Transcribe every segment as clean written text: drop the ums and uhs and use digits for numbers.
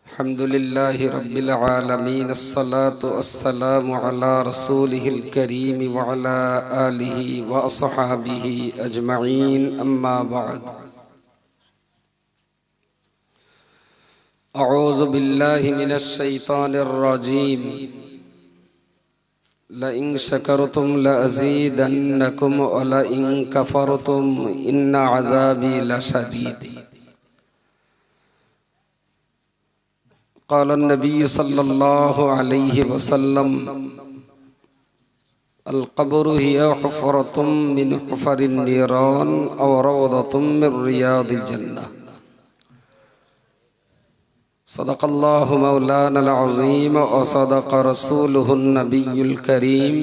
الحمد لله رب العالمين الصلاة والسلام على رسوله الكريم وعلى آله وأصحابه أجمعين أما بعد أعوذ بالله من الشيطان الرجيم لئن شكرتم لأزيدنكم ولئن كفرتم إن عذابي لشديد قال النبي صلى الله عليه وسلم القبر هي حفرة من حفر النيران أو روضة من رياض الجنة صدق الله مولانا العظيم وصدق رسوله النبي الكريم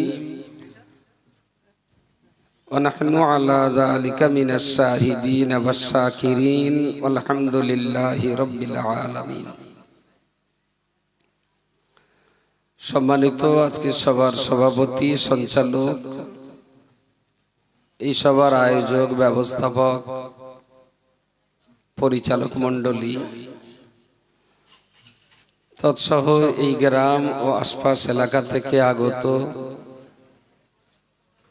ونحن على ذلك من الشاهدين والشاكرين والحمد لله رب العالمين সম্মানিত আজকে সবার সভাপতি সঞ্চালক এই সবার আয়োজক ব্যবস্থাপক পরিচালক মণ্ডলী তৎসহ এই গ্রাম ও আশপাশ এলাকা থেকে আগত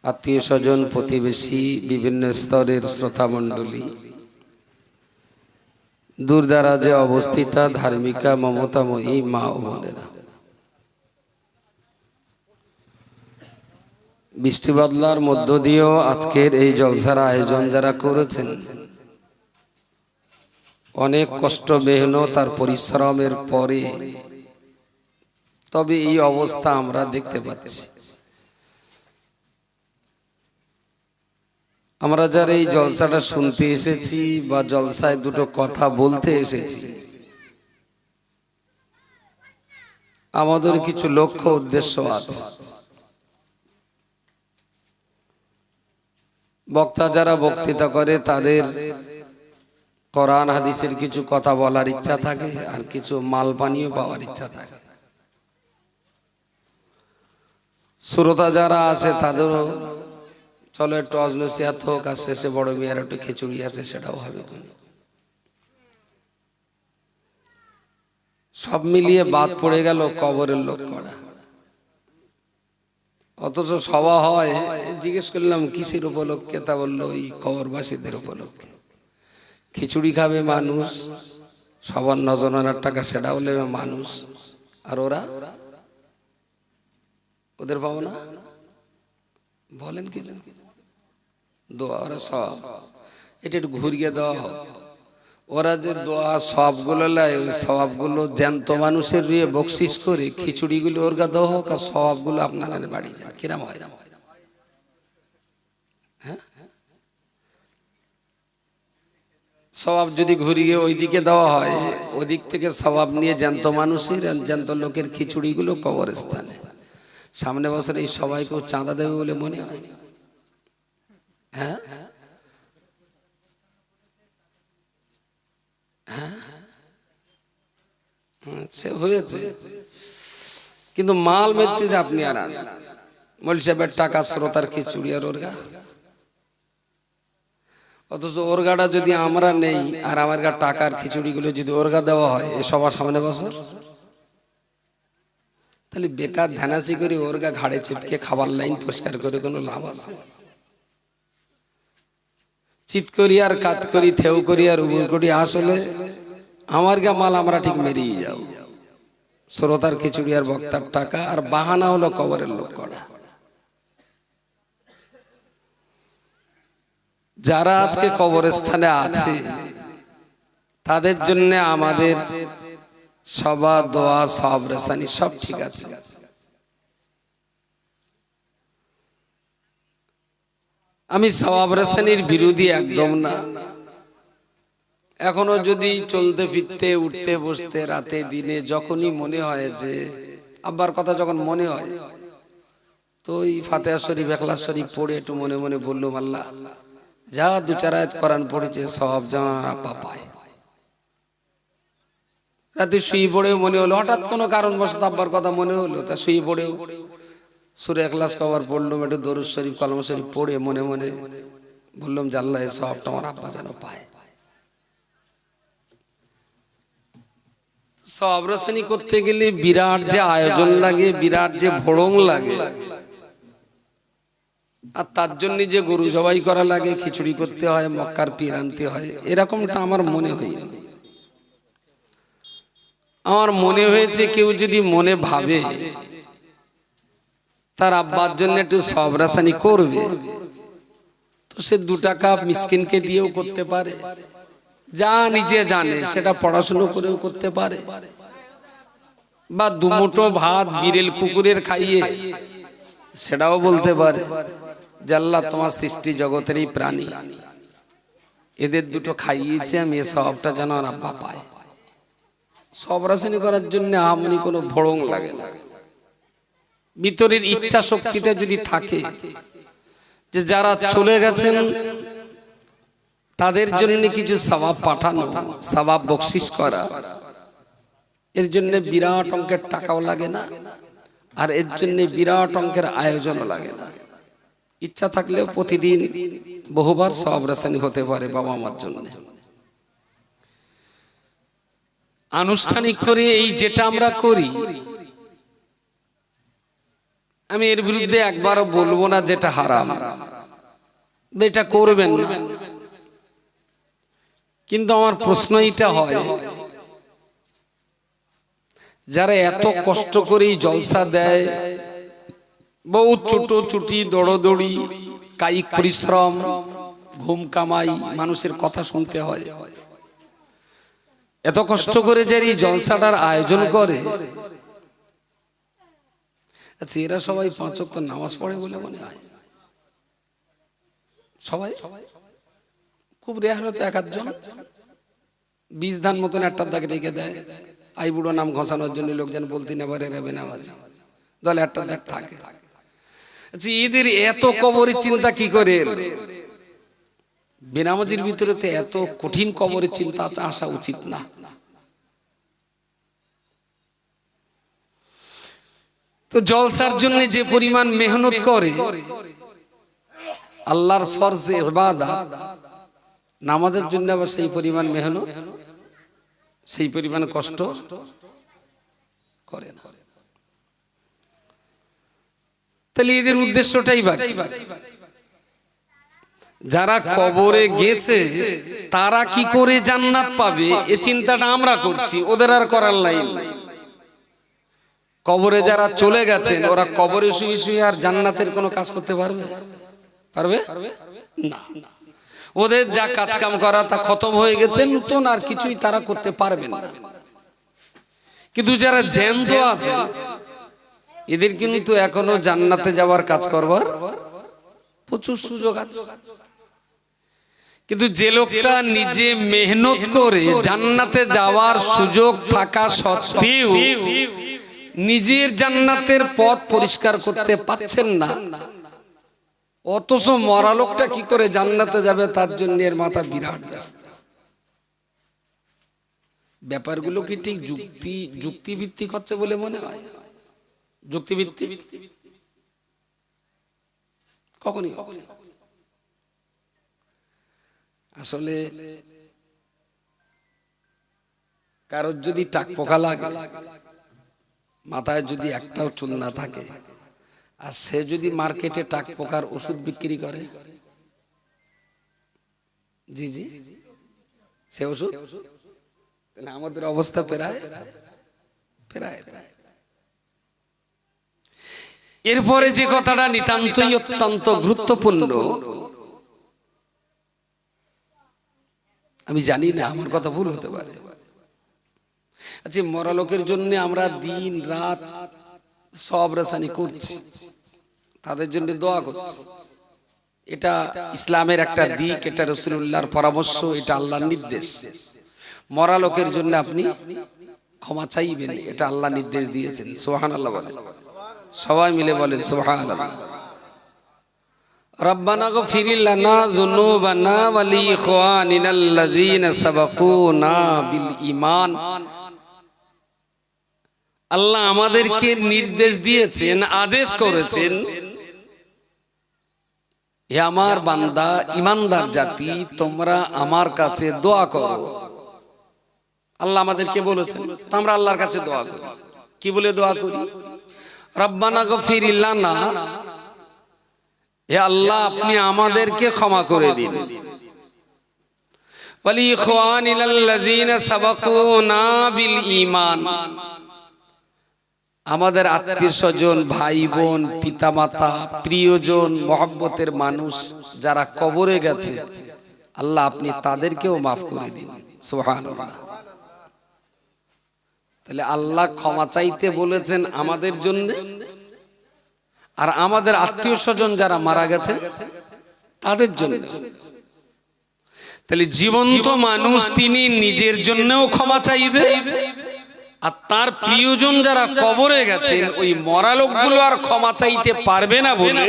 আত্মীয় স্বজন প্রতিবেশী বিভিন্ন স্তরের শ্রোতা মণ্ডলী দূরদারাজে অবস্থিতা ধার্মিকা মমতাময়ী মা ও বোনেরা, বৃষ্টি বাদলার মধ্য দিয়েও আজকের এই জলসার আয়োজন যারা করেছেন অনেক কষ্ট মেহনত আর পরিশ্রমের পরে তবে এই অবস্থা আমরা দেখতে পাচ্ছি। আমরা যারা এই জলসাটা শুনতে এসেছি বা জলসায় দুটো কথা বলতে এসেছি, আমাদের কিছু লক্ষ্য উদ্দেশ্য আছে। বক্তা যারা বক্তৃতা করে তাদের কোরআন হাদিসের কিছু কথা বলার ইচ্ছা থাকে আর কিছু মাল পানীয় পাওয়ার ইচ্ছা থাকে। শ্রোতা যারা আছে তাদেরও চলো একটু অজনসিয়াত হোক আর শেষে বড় মেয়ের একটু খিচুড়ি আছে সেটাও হবে। সব মিলিয়ে বাদ পড়ে গেল কবরের লোক করা। অথচ সভা হয়, জিজ্ঞেস করলাম কিসের উপলক্ষে, তা বললো ওই কবরবাসীদের উপলক্ষে। খিচুড়ি খাবে মানুষ, সবার নজনার টাকা সেটাও নেবে মানুষ, আর ওদের পাবো না বলেন কি দোয়া ওরা সব এটা একটু ঘুরিয়ে দেওয়া হোক। ওরা যে দোয়া সবগুলো লাই, ওই সবগুলো জ্যান্ত মানুষের রুয়ে বকশিস করে খিচুড়িগুলো ওরগা দেওয়া হোক আর সবগুলো আপনাদের বাড়ি যান। কিরাম হয়? হ্যাঁ, সওয়াব যদি ঘুরিয়ে ওইদিকে দেওয়া হয়, ওদিক থেকে সওয়াব নিয়ে জ্যান্ত মানুষের জ্যান্ত লোকের খিচুড়িগুলো কবরস্থানে। সামনে বছর এই সবাইকেও চাঁদা দেবে বলে মনে হয়। হ্যাঁ, সে হয়েছে, কিন্তু মাল মেরতে যে আপনি আর মৌলভী সাহেবের টাকা শ্রোতার খিচুড়ি আর ওরগা। অথচ ওরগাটা যদি আমরা নেই আর আমার গা টাকার খিচুড়িগুলো যদি ওরগা দেওয়া হয় এ সবার সামনে বছর, তাহলে বেকার ধ্যানাসি করে ওরগা ঘাড়ে চিপকে খাবার লাইন পরিষ্কার করে কোনো লাভ আছে? চিত করি আর কাত করি, থেউ করি আর উবুর করি, আসলে আমার গা মাল আমরা ঠিক মেরিয়ে যাও। শ্রোতার খিচুড়ি আর বক্তার টাকা, আর বাহানা হলো কবরের লোক করা। যারা আজকে কবরস্থানে আছে তাদের জন্য আমাদের সবা দোয়া সব রেসানি সব ঠিক আছে। আমি সওয়াব রেসানির বিরোধী একদম না। এখনো যদি চলতে ফিরতে উঠতে বসতে রাতে দিনে যখনই মনে হয় যে আব্বার কথা যখন মনে হয়, তো ওই ফাতিহা শরীফ ইখলাস শরীফ পড়ে একটু মনে মনে বললুম আল্লাহ যা দু চার আয়াত কোরআন পড়েছে সওয়াব যেন পায়। রাতে শুয়ে পড়েও মনে হলো, হঠাৎ কোনো কারণবশত আব্বার কথা মনে হলো, তা শুয়ে পড়েও সূরা ইখলাস কভার পড়লাম, একটু দরুদ শরীফ কলমা শরীফ পড়ে মনে মনে বললাম যে আল্লাহ এই সওয়াবটা আমার আব্বা যেন পায়। সওয়াব রসানি করতে গেলে বিরাট যে আয়োজন লাগে, বিরাট যে ভোড়ং লাগে, আর তার জন্য যে গরু জবাই করা লাগে, খিচুড়ি করতে হয়, মক্কার পীর আনতে হয়, এরকমটা আমার মনে হয় না। আমার মনে হয়েছে কেউ যদি মনে ভাবে তার আব্বার জন্য একটু সওয়াব রসানি করবে, তো সে 2 টাকা মিসকিনকে দিয়েও করতে পারে, যা নিজে জানে সেটা পড়াশোনা করেও করতে পারে, বা 2 মুঠো ভাত বিড়েল কুকুরের খাইয়ে সেটাও বলতে পারে যে আল্লাহ তোমার সৃষ্টি জগতের এই প্রাণী, এদের 2টো খাইয়েছে, আমি এই সওয়াবটা যেন আমার আব্বা পায়। সওয়াব রসানি করার জন্য আমনি কোনো ভোড়ং লাগে না। ভিতরের ইচ্ছা শক্তিটা যদি থাকে যে যারা চলে গেছেন তাদের জন্য কিছু সওয়াব পাঠানো, সওয়াব বকশিশ করা, এর জন্য বিরাট অঙ্কের টাকাও লাগে না, আর এর জন্য বিরাট অঙ্কের আয়োজনও লাগে না। ইচ্ছা থাকলেও প্রতিদিন বহুবার সওয়াব রসানি হতে পারে বাবা মার জন্য। আনুষ্ঠানিক করে এই যেটা আমরা করি, আমি এর বিরুদ্ধে একবারও বলবো না যেটা হারাম, এটা করবেন না, কিন্তু আমার প্রশ্ন এটা হয়, যারা এত কষ্ট করে জলসা দেয়, বহু ছোট ছুটি, দৌড়দৌড়ি, কায়িক পরিশ্রম, ঘুম কামাই, মানুষের কথা শুনতে হয়, এত কষ্ট করে যারা এই জলসাটার আয়োজন করে, আচ্ছা এরা সবাই 5 ওয়াক্ত নামাজ পড়ে বলে মনে হয়? সবাই? খুব রেয়ার হতে 1-8 জন 20 ধান মতন একটা দাগে রেখে দেয়, আই বুড়ো নাম ঘষানোর জন্য লোকজন বলতে না পারে রে বেনামাজি দলে একটা দাগ থাকে। আচ্ছা এদের এত কবরের চিন্তা কি করে? বেনামাজির ভিতরে তো এত কঠিন কবরের চিন্তা আসা উচিত না। তো জলসার জন্য যে পরিমাণ মেহনত করে, আল্লাহর ফরজে ইবাদত নামাজের জন্য আবার সেই পরিমাণ মেহনত, সেই পরিমাণ কষ্ট করে না। তাহলে এদের উদ্দেশ্যটাই বাকি। যারা কবরে গেছে তারা কি করে জান্নাত পাবে এই চিন্তাটা আমরা করছি, ওদের আর করার লাইন নাই। কবরে যারা চলে গেছেন ওরা কবরে শুয়ে শুয়ে আর জান্নাতের কোনো কাজ করতে পারবে? পারবে না। ওদের যা কাজ কাম করা তা খতম হয়ে গেছে, নতুন আর কিছুই তারা করতে পারবে না। কিন্তু যারা জ্যান্ত আছে এদের কিন্তু এখনো জান্নাতে যাওয়ার কাজ করবার প্রচুর সুযোগ আছে। কিন্তু যে লোকটা নিজে মেহনত করে জান্নাতে যাওয়ার সুযোগ থাকা সত্ত্বেও নিজের জান্নাতের পথ পরিষ্কার করতে পারছেন না, অথচ মরা লোকটা কি করে জান্নাতে যাবে তার জন্য এর মাথা বিরাট ব্যস্ত। ব্যাপারগুলো কি ঠিক যুক্তিভিত্তিক হচ্ছে বলে মনে হয়? যুক্তিভিত্তিক কখনই হচ্ছে না। আসলে কারোর যদি টাক পোকা লাগে, মাথায় যদি একটাও চুল না থাকে, আর সে যদি মার্কেটে টাক পোকার ওষুধ বিক্রি করে, জি জি সে ওষুধ, তাহলে আমাদের অবস্থা প্রায়। এরপরে যে কথাটা নিতান্তই অত্যন্ত গুরুত্বপূর্ণ, আমি জানি না আমার কথা ভুল হতে পারে। আচ্ছা মরা লোকের জন্য আমরা দিন রাত সওয়াব রসানি করছি, তাদের জন্য দোয়া করছি, এটা ইসলামের একটা দিক, এটা রাসূলুল্লাহর পরামর্শ, এটা আল্লাহর নির্দেশ। মরা লোকের জন্য আপনি ক্ষমা চাইবেন, এটা আল্লাহ নির্দেশ দিয়েছেন। সুবহানাল্লাহ বলেন, সবাই মিলে বলেন সুবহানাল্লাহ। রব্বানা গফির লানা যুনুবানা ওয়া লিইখওয়ানিনাল্লাযীনা সাবাকুনা বিল ঈমান। আল্লাহ আমাদেরকে নির্দেশ দিয়েছেন, আদেশ করেছেন, হে আমার বান্দা ইমানদার জাতি, তোমরা আমার কাছে দোয়া করো আল্লাহ আমাদেরকে বলেছেন, তো আমরা আল্লাহর কাছে দোয়া করি। কি বলে দোয়া করি? রব্বানা গফির লানা, হে আল্লাহ আপনি আমাদেরকে ক্ষমা করে দিন। ওয়ালি ইখওয়ানিল্লাযীনা সাবাকুনা বিল ঈমান, আমাদের আত্মীয় স্বজন, ভাই বোন, পিতামাতা, প্রিয়জন, মহব্বতের মানুষ যারা কবরে গেছে, আল্লাহ আপনি তাদেরকেও মাফ করে দিন। সুবহানাল্লাহ। তাহলে আল্লাহ ক্ষমা চাইতে বলেছেন আমাদের জন্য, আর আমাদের আত্মীয় স্বজন যারা মারা গেছে তাদের জন্য। তাহলে জীবন্ত মানুষ তিনি নিজের জন্যও ক্ষমা চাইবে, আর তার প্রিয়জন যারা কবরে গেছেন ওই মরা লোকগুলো আর ক্ষমা চাইতে পারবে না বলে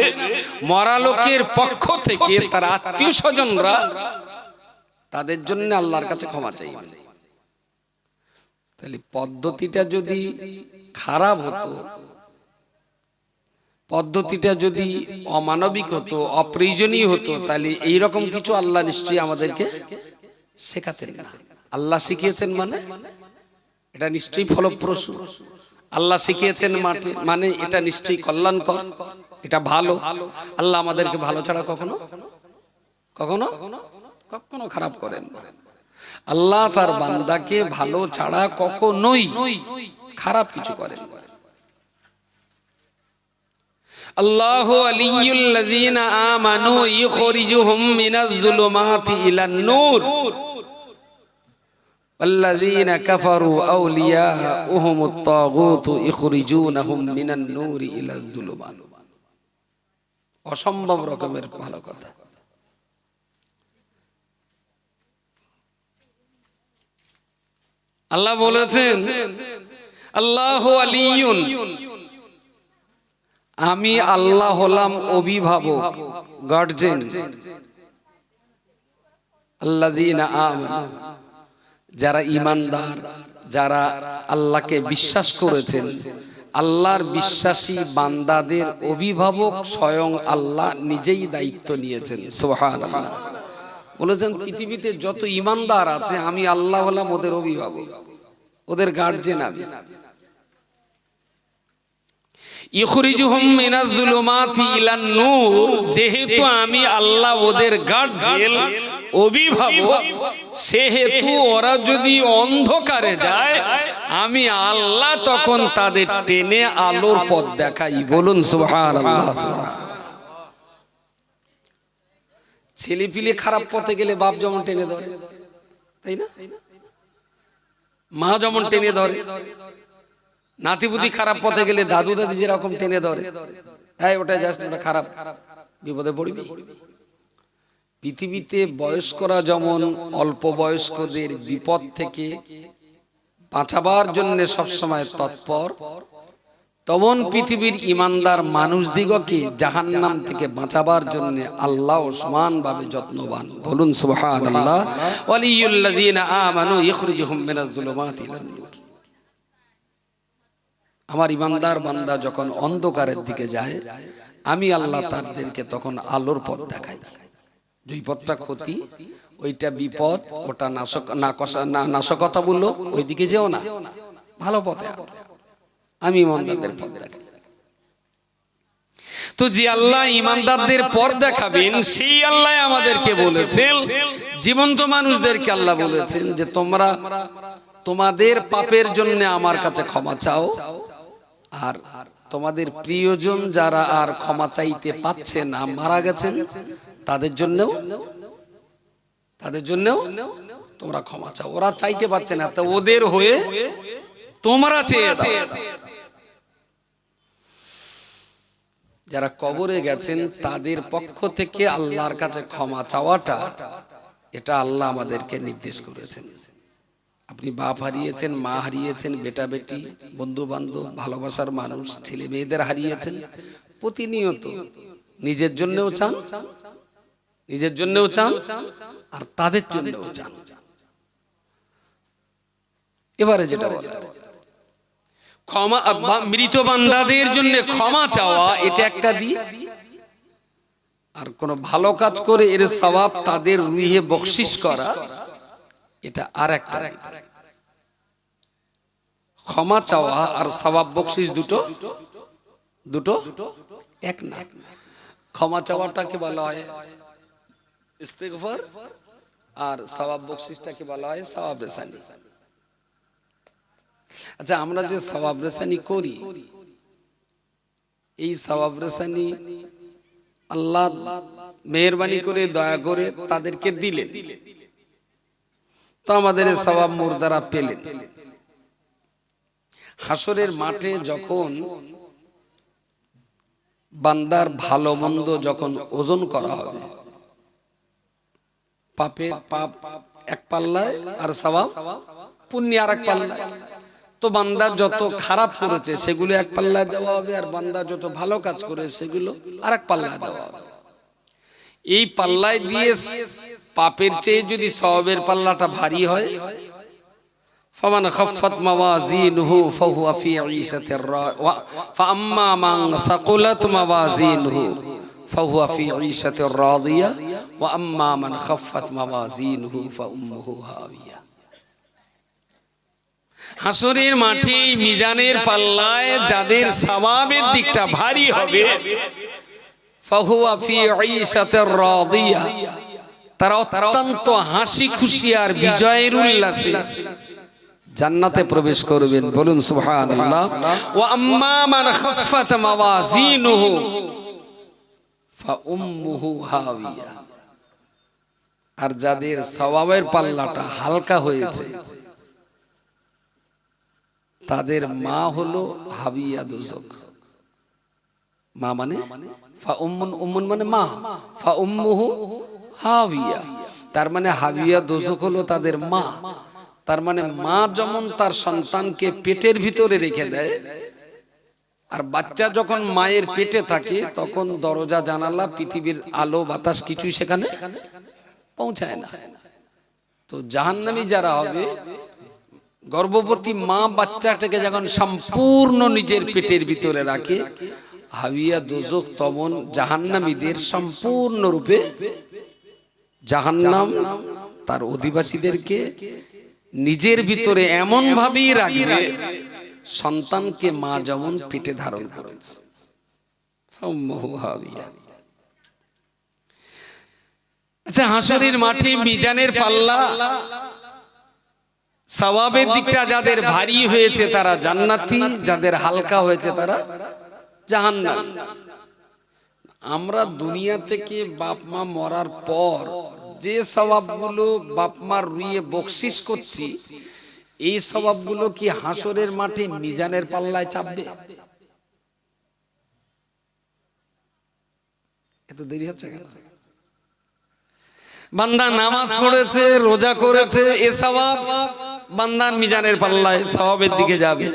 মরা লোকের পক্ষ থেকে তার আত্মীয় স্বজনরা তাদের জন্য আল্লাহর কাছে ক্ষমা চাইবে। তাহলে পদ্ধতিটা যদি খারাপ হতো, পদ্ধতিটা যদি অমানবিক হতো, অপ্রয়োজনীয় হতো, তাহলে এইরকম কিছু আল্লাহ নিশ্চয়ই আমাদেরকে শেখাতেন না। আল্লাহ শিখিয়েছেন এটা নিশ্চয়ই ফলপ্রসূ। আল্লাহ শিখিয়েছেন মানে এটা নিশ্চয়ই কল্যাণকর, এটা ভালো। আল্লাহ আমাদেরকে ভালো ছাড়া কখনো কখনো কখনো খারাপ করেন না। আল্লাহ তার বান্দাকে ভালো ছাড়া কখনোই খারাপ কিছু করেন না। আল্লাহু ওয়ালিয়ুল্লাযীনা আমানু ইখরিজুহুম মিনাজ যুলুমাতি ইলান নূর ওয়াল্লাযীনা কাফারু আউলিয়াউহুমুত তাগুতু ইখরিজুনাহুম মিনান নূরি ইলাজ যুলুমাত। অসম্ভব রকমের ভালো কথা। আল্লাহ বলেছেন আল্লাহু ওয়ালিয়ুন, আমি আল্লাহ হলাম অভিভাবক, গার্জিয়ান। আল্লাযীনা আমানু, যারা ঈমানদার, যারা আল্লাহকে বিশ্বাস করেছেন, আল্লাহর বিশ্বাসী বান্দাদের অভিভাবক স্বয়ং আল্লাহ নিজেই দায়িত্ব নিয়েছেন। সুবহানাল্লাহ। বলেছেন পৃথিবীতে যত ঈমানদার আছে আমি আল্লাহ হলাম ওদের অভিভাবক, ওদের গার্জিয়ান। আমি ইখরিজুহুম মিনাজ যুলুমাতি ইলান নূর, যেহেতু আমি আল্লাহ ওদের গার্জিয়ান, অভিভাবক, সেহেতু ওরা যদি অন্ধকারে যায় আমি আল্লাহ তখন তাদের টেনে আলোর পথ দেখাই। বলুন সুবহানাল্লাহ। ছেলে পিলে খারাপ পথে গেলে বাপ যেমন টেনে ধরে, তাই না? মা যেমন টেনে ধরে, নাতিপুতি খারাপ পথে গেলে দাদু দাদি যেরকম টেনে ধরে, হ্যাঁ ওটা যাস না, ওটা খারাপ, বিপদে পড়বি। পৃথিবীতে বয়স্করা যেমন অল্প বয়স্কদের বিপদ থেকে বাঁচাবার জন্য সবসময় তৎপর, তখন পৃথিবীর ঈমানদার মানুষদিগকে জাহান্নাম থেকে বাঁচাবার জন্য আল্লাহ সমানভাবে যত্নবান। বলুন সুবহানাল্লাহ। ওয়ালিয়ুল্লাযীনা আমানু ইখরিজুহুম মিনাজ যুলুমাতি ইলান নূর। আমার ঈমানদার বান্দা যখন অন্ধকারের দিকে যায় আমি আল্লাহ তাদেরকে তখন আলোর পথ দেখাই। যেই পথটা ক্ষতি, ওইটা বিপদ, ওটা নাশকতা বললো, ওইদিকে যেও না, ভালো পথে আমি ঈমানদারদের পথ দেখাই। তো যে আল্লাহ ঈমানদারদের পথ দেখাবেন সেই আল্লাহ আমাদেরকে বলেছেন, জীবন্ত মানুষদেরকে আল্লাহ বলেছেন যে তোমরা তোমাদের পাপের জন্য আমার কাছে ক্ষমা চাও, আর তোমাদের প্রিয়জন যারা আর ক্ষমা চাইতে পাচ্ছে না, মারা গেছেন, তাদের জন্যও তোমরা ক্ষমা চাও। ওরা চাইতে পারছে না, তো ওদের হয়ে তোমরা চেয়ে দাও। যারা কবরে গেছেন তাদের পক্ষ থেকে আল্লাহর কাছে ক্ষমা চাওয়াটা, এটা আল্লাহ আমাদেরকে নির্দেশ করেছেন। আপনি বাপ হারিয়েছেন, মা হারিয়েছেন, বেটা বেটি, বন্ধু বান্ধব, ভালোবাসার মানুষ, ছেলে মেয়েদের হারিয়েছেন, প্রতিনিয়ত নিজের জন্যও চান আর তাদের জন্যও চান। এবারে যেটা বলা ক্ষমা, মৃত বান্দাদের জন্য ক্ষমা চাওয়া এটা একটা দিক, আর কোন ভালো কাজ করে এর সওয়াব তাদের রুহে বখশিশ করা এটা আর একটা দিক। ক্ষমা চাওয়া আর সওয়াব বকশিশ দুটো দুটো এক না। ক্ষমা চাওয়াটাকে বলা হয় ইস্তিগফার, আর সওয়াব বকশিশটাকে বলা হয় সওয়াব রেসানি। আচ্ছা, আমরা যে সওয়াব রেসানি করি, এই সওয়াব রেসানি আল্লাহ মেহেরবানি করে দয়া করে তাদেরকে দিলেন, তো আমাদের এই সওয়াব মুর্দারা পেলেন। হাসরের মাঠে যখন বান্দার ভালো মন্দ যখন ওজন করা হবে, পাপের পাপ এক পাল্লায় আর সওয়াব পুণ্য আর এক পাল্লায়, তো বান্দা যত খারাপ করেছে সেগুলো এক পাল্লায় দেওয়া হবে, আর বান্দা যত ভালো কাজ করে সেগুলো আর এক পাল্লায় দেওয়া হবে। এই পাল্লায় দিয়ে পাপের চেয়ে যদি সওয়াবের পাল্লাটা ভারী হয়, ফামান খাফফাত মাওয়াজিনুহু ফাহুয়া ফি ঈশাতির রাদিয়া ফাআম্মা মান সাকুলাত মাওয়াজিনুহু ফাহুয়া ফি ঈশাতির রাদিয়া ওয়া আম্মা মান খাফফাত মাওয়াজিনুহু ফাউম্মুহু হাওিয়া। হাসরের মাঠে মিজানের পাল্লায় যাদের সওয়াবের দিকটা ভারী হবে, ফাহুয়া ফি ঈশাতির রাদিয়া, তারা অত্যন্ত হাসি খুশি আর বিজয়ের উল্লাসে জান্নাতে প্রবেশ করবেন। বলুন সুবহানাল্লাহ। ওয়া আম্মা মান খাফফাত মাওয়াজিনুহু ফাউম্মুহু হাওিয়া, আর যাদের সওয়াবের পাল্লাটা হালকা হয়েছে তাদের মা হলো হাবিয়া দোজখ। মা মানে ফাউম্মুন, উম্মুন মানে মা, ফাউম্মুহু হাবিয়া, তার মানে হাবিয়া দোজখ হলো তাদের মা। তার মানে মা যেমন তার সন্তানকে পেটের ভিতরে রেখে দেয়, আর বাচ্চা যখন মায়ের পেটে থাকে তখন দরজা জানালা পৃথিবীর আলো বাতাস কিছুই সেখানে পৌঁছায় না। তো জাহান্নামী যারা হবে, গর্ভবতী মা বাচ্চাটাকে যখন সম্পূর্ণ নিজের পেটের ভিতরে রাখে, হাবিয়া দোজখ তখন জাহান্নামীদের সম্পূর্ণ রূপে জাহান্নাম তার অধিবাসীদেরকে নিজের ভিতরে এমন ভাবেই রাখবে সন্তানকে মা যেমন পেটে ধারণ করেছে। আচ্ছা, হাসরের মাঠে মিজানের পাল্লা সওয়াবের দিকটা যাদের ভারী হয়েছে তারা জান্নাতি, যাদের হালকা হয়েছে তারা জাহান্নামী। আমরা দুনিয়া থেকে বাপ মা মরার পর যে সওয়াবগুলো বাপ মার রুইয়ে বকশিশ করছি, এই সওয়াবগুলো কি হাসরের মাঠে মিজানের পাল্লায় চাপবে? এত দেরি হচ্ছে কেন? বান্দা নামাজ পড়েছে, রোজা করেছে, এ সওয়াব বান্দার মিজানের পাল্লায় সওয়াবের দিকে যাবে।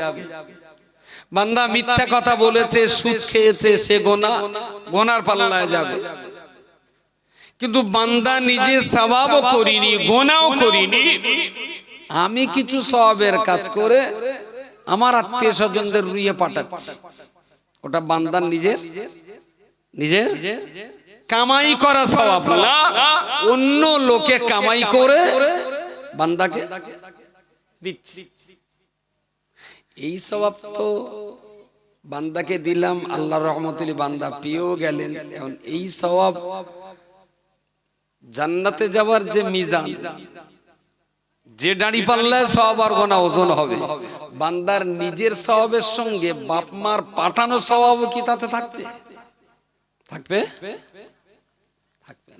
বান্দা মিথ্যা কথা বলেছে, সুদ খেয়েছে, সে গোনার পাল্লায় যাবে। কিন্তু বান্দা নিজে সওয়াবও করিনি, গোনাও করিনি, আমি কিছু সওয়াবের কাজ করে আমার আত্মীয় স্বজনদের রুইয়ে পাঠাচ্ছি, ওটা বান্দার নিজের কামাই করা সওয়াব না, অন্য লোকে কামাই করে বান্দাকে দিচ্ছি। এই সওয়াব তো বান্দাকে দিলাম, আল্লাহর রহমতুল্লাহ বান্দা পেয়েও গেলেন। এখন এই সওয়াব জান্নাতে যাওয়ার যে মিজান, যে দাড়ি পাল্লায় সওয়াব আর গোনা ওজন হবে, বান্দার নিজের সওয়াবের সঙ্গে বাপ মার পাঠানো সওয়াব কি তাতে থাকবে? থাকবে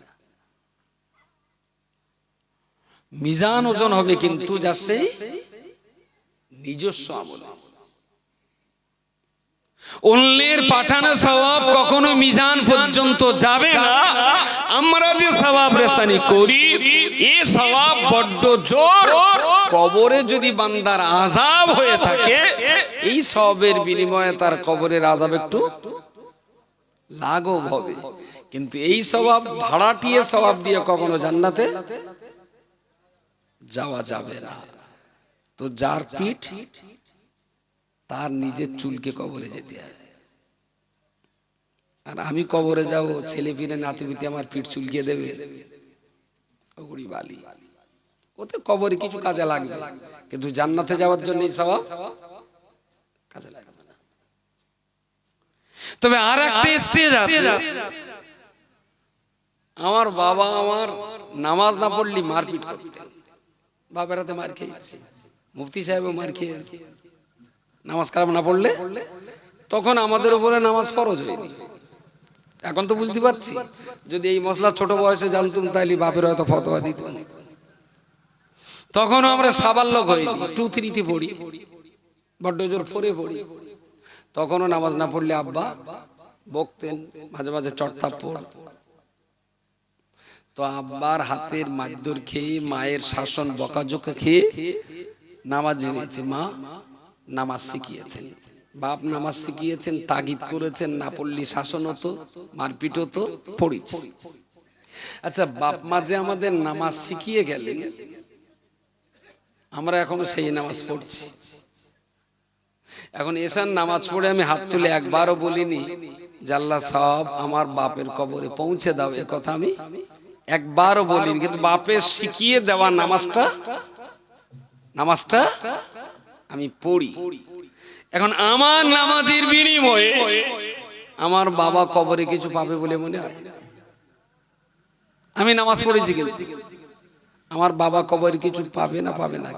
না। মিজান ওজন হবে কিন্তু যার সেই নিজস্ব আমল। অন্যের পাঠানো সওয়াব কখনো মিজান পর্যন্ত যাবে না। আমরা যে সওয়াব রেসানি করি, এই সওয়াব বড্ড জোর। কবরে যদি বান্দার আযাব হয়ে থাকে, এই সওয়াবের বিনিময়ে তার কবরের আযাব একটু লাঘব হবে, কিন্তু এই সওয়াব ভাড়াটিয়ে সওয়াব দিয়ে কখনো জান্নাতে যাওয়া যাবে না। তো যার পিঠ তার নিজের চুলকে কবরে যেতে হবে। আর আমি কবরে যাব, ছেলে পিলে নাতিপুতি আমার পিঠ চুলকে দেবে, ওগুলি বালি। ওতে কবরে কিছু কাজে লাগবে, কিন্তু জান্নাতে যাওয়ার জন্য এই সওয়াব কাজে লাগবে না। তবে আর একটা স্টেজ আছে, আমার বাবা আমার নামাজ না পড়লে মারপিট করতেন, বাবার হাতে মার খেয়েছি, মুফতি সাহেবও মার খেয়েছে নামাজ কালাম না পড়লে। তখন আমাদের উপরে নামাজ ফরজ হয়নি। এখন তো বুঝতে পারছি, যদি এই মশলা ছোট বয়সে জানতুম তাইলে বাপের হয়তো ফতোয়া দিত। তখন আমরা সাবাল্যক হইনি, 2-3 পড়ি, বড্ড জোর 4 পড়ি। তখনও নামাজ না পড়লে আব্বা বকতেন, মাঝে মাঝে চড়থাপ্পড়। তো আব্বার হাতের মারধর খেয়ে, মায়ের শাসন বকাঝকা খেয়ে নামাজি হয়েছে। মা নামাজ শিখিয়েছেন, বাপ নামাজ শিখিয়েছেন, তাগিদ করেছেন, না পড়লে শাসন হতো, মারপিট হতো, পড়েছি। আচ্ছা, বাপ মা যে আমাদের নামাজ শিখিয়ে গেলেন, আমরা এখনো সেই নামাজ পড়ছি। এখন এসার নামাজ পড়ে আমি হাত তুলে একবারও বলিনি জাল্লা সাহেব আমার বাপের কবরে পৌঁছে দাও, এ কথা আমি একবারও বলিনি। কিন্তু বাপের শিখিয়ে দেওয়া নামাজটা আমি পড়ি। এখন আমার নামাজের বিনিময়ে আমার বাবা কবরে কিছু পাবে বলে মনে হয়? আমি নামাজ পড়েছি কিন্তু আমার বাবা কবরে কিছু পাবে না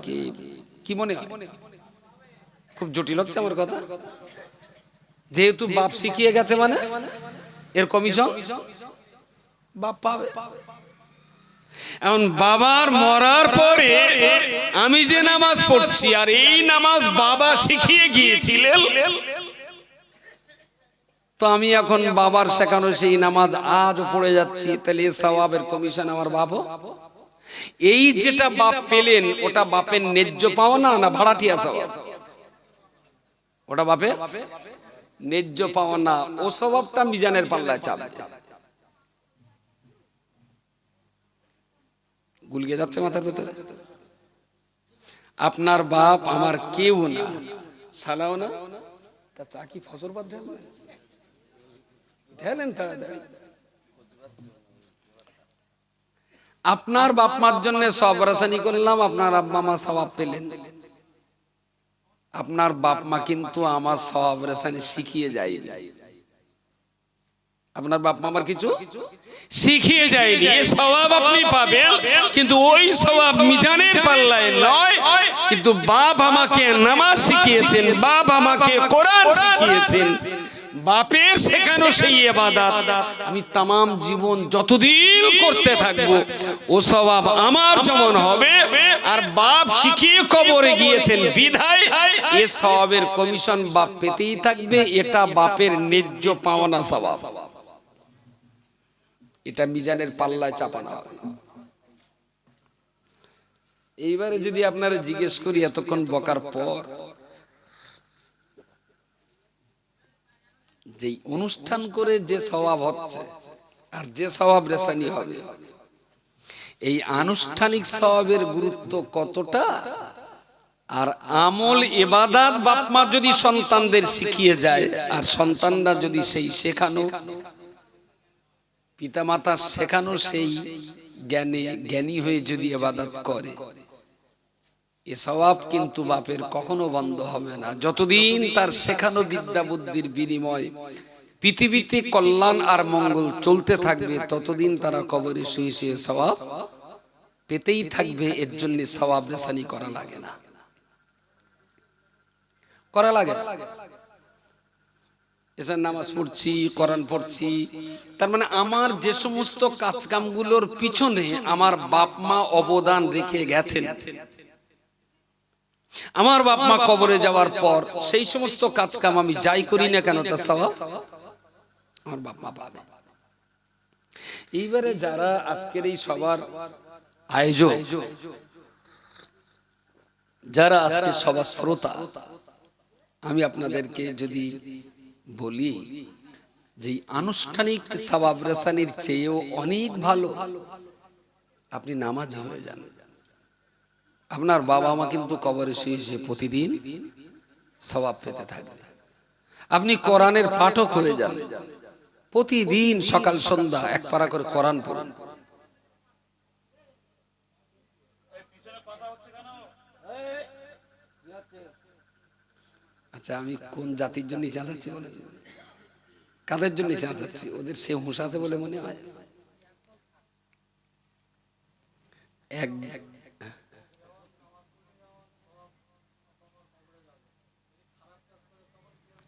কি মনে হয়? খুব জটিল হচ্ছে আমার কথা। যেহেতু বাপ শিখিয়ে গেছে মানে এর কমিশন বাপ পাবে। এখন বাবার মরার পরে আমি যে নামাজ পড়ছি, আর এই নামাজ বাবা শিখিয়ে গিয়েছিলেন, তো আমি এখন বাবার শেখানো সেই নামাজ আজও পড়ে যাচ্ছি, তাহলে সওয়াবের কমিশন আমার বাবা। এই যেটা বাপ পেলেন ওটা বাপের ন্যায্য পাওয়া না ভাড়াটিয়া সওয়াব? ওটা বাপের ন্যায্য পাওয়া না, ও সওয়াবটা মিজানের পাল্লায় চাপবে। গুলিয়ে যাচ্ছে মাথার ভেতরে। আপনার বাপ আমার কেউ না, শালাও না, তা চা কি ফসর বাদ ঢেলেন তাড়াতাড়ি। আপনার বাপ মার জন্য সব রাসানি করলাম, আপনার আব্বা মা সওয়াব পেলেন। আপনার বাপ মা কিন্তু আমার সওয়াব রাসানি শিখিয়ে যায়। আপনার বাপ মা আমার কিছু শিখিয়ে যায়নি, এই সওয়াব আপনি পাবেন, কিন্তু ওই সওয়াব মিজানের পাল্লায় নয়। কিন্তু বাপ আমাকে নামাজ শিখিয়েছেন, বাপ আমাকে কোরআন শিখিয়েছেন, বাপের শেখানো সেই ইবাদত আমি তামাম জীবন যতদিন করতে থাকবো ও সওয়াব আমার যেমন হবে। আর বাপ শিখিয়ে কবরে গিয়েছেন বিধায় এ সওয়াবের কমিশন বাপ পেতেই থাকবে। এটা বাপের ন্যায্য পাওনা সওয়াব, এটা মিজানের পাল্লায় চাপানো হবে। এইবারে যদি আপনারা জিজ্ঞেস করি এতক্ষণ বকার পর, যে অনুষ্ঠান করে যে সওয়াব হচ্ছে আর যে সওয়াব রেসানি হবে, এই আনুষ্ঠানিক সওয়াবের গুরুত্ব কতটা? আর আমল ইবাদত বাপ মা যদি সন্তানদের শিখিয়ে যায়, আর সন্তানরা যদি সেই শেখানো পিতামাতা শেখানো সেই জ্ঞানী হয়ে যদি ইবাদত করে, এ সওয়াব কিন্তু বাপের কখনো বন্ধ হবে না। যতদিন তার শেখানো বিদ্যা বুদ্ধির বিনিময় পৃথিবীতে কল্যাণ আর মঙ্গল চলতে থাকবে, ততদিন তারা কবরে শুয়ে শুয়ে সওয়াব পেতেই থাকবে। এর জন্য সওয়াব রেসানি করা লাগে না। এসব নামাজ পড়ছি, কোরআন পড়ছি, তার মানে আমার যে সমস্ত কাজকামগুলোর পিছনে আমার বাপ মা অবদান রেখে গেছেন, আমার বাপ মা কবরে যাওয়ার পর সেই সমস্ত কাজকাম আমি যাই করি না কেন তার সওয়াব আমার বাপ মা পাবে। এইবারে যারা আজকের এই সবার আয়োজক, যারা আজকে সবার শ্রোতা, আমি আপনাদেরকে যদি বলি যে আনুষ্ঠানিক সওয়াব রেসানির চেয়েও অনেক ভালো আপনি নামাজি হয়ে যান। আপনার বাবা মা কিন্তু কবরে শুয়ে শুয়ে প্রতিদিন সওয়াব পেতে থাকবে। আপনি কোরআনের পাঠক হয়ে যান, প্রতিদিন সকাল সন্ধ্যা এক পারা করে কোরআন পড়ুন। আচ্ছা, আমি কোন জাতির জন্য চেঁচাচ্ছি বলে, কাদের জন্য চেঁচাচ্ছি? ওদের সে হুঁশ আছে বলে মনে হয়? এক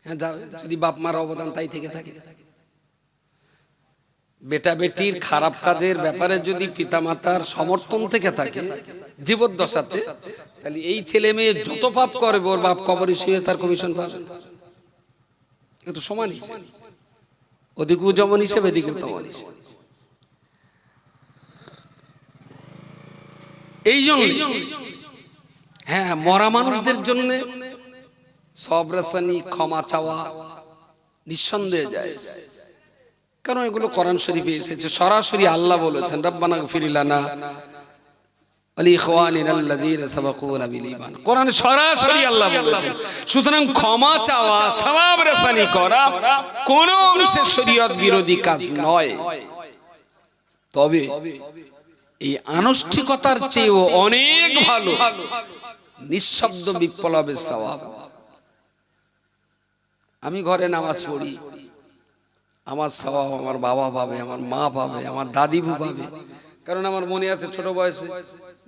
হ্যাঁ, যদি বাপ মার অবদান তাই থেকে থাকে, বেটা বেটির খারাপ কাজের ব্যাপারে যদি পিতামাতার সমর্থন থেকে থাকে জীবদ্দশাতে, তাহলে এই ছেলে মেয়ে যত পাপ করবে ওর বাপ কবরে শুয়ে তার কমিশন পাবে। কিন্তু সমান হিসেবে, ওদিকেও যেমন হিসেবে এদিকেও তেমন হিসেবে। এই জন্য হ্যাঁ, মরা মানুষদের জন্য সব রাসানি ক্ষমা চাওয়া নিঃসন্দেহে জায়েজ, কারণ এগুলো কোরআন শরীফে এসেছে। সরাসরি আল্লাহ বলেছেন, রব্বানা গফির লানা ওয়া লিইখওয়ানিনা আল্লাযীনা সাবাকুনা বিল ঈমান। কোরআনে সরাসরি আল্লাহ বলেছেন। সুতরাং ক্ষমা চাওয়া, সওয়াব রাসানি করা কোন অংশে শরীয়ত বিরোধী কাজ নয়। তবে এই আনুষ্ঠানিকতার চেয়েও অনেক ভালো নিঃশব্দ বিপ্লবের সওয়াব। আমি ঘরে নামাজ পড়ি, আমার সওয়াব আমার বাবা পাবে, আমার মা পাবে, আমার দাদিবু পাবে। কারণ আমার মনে আছে ছোট বয়সে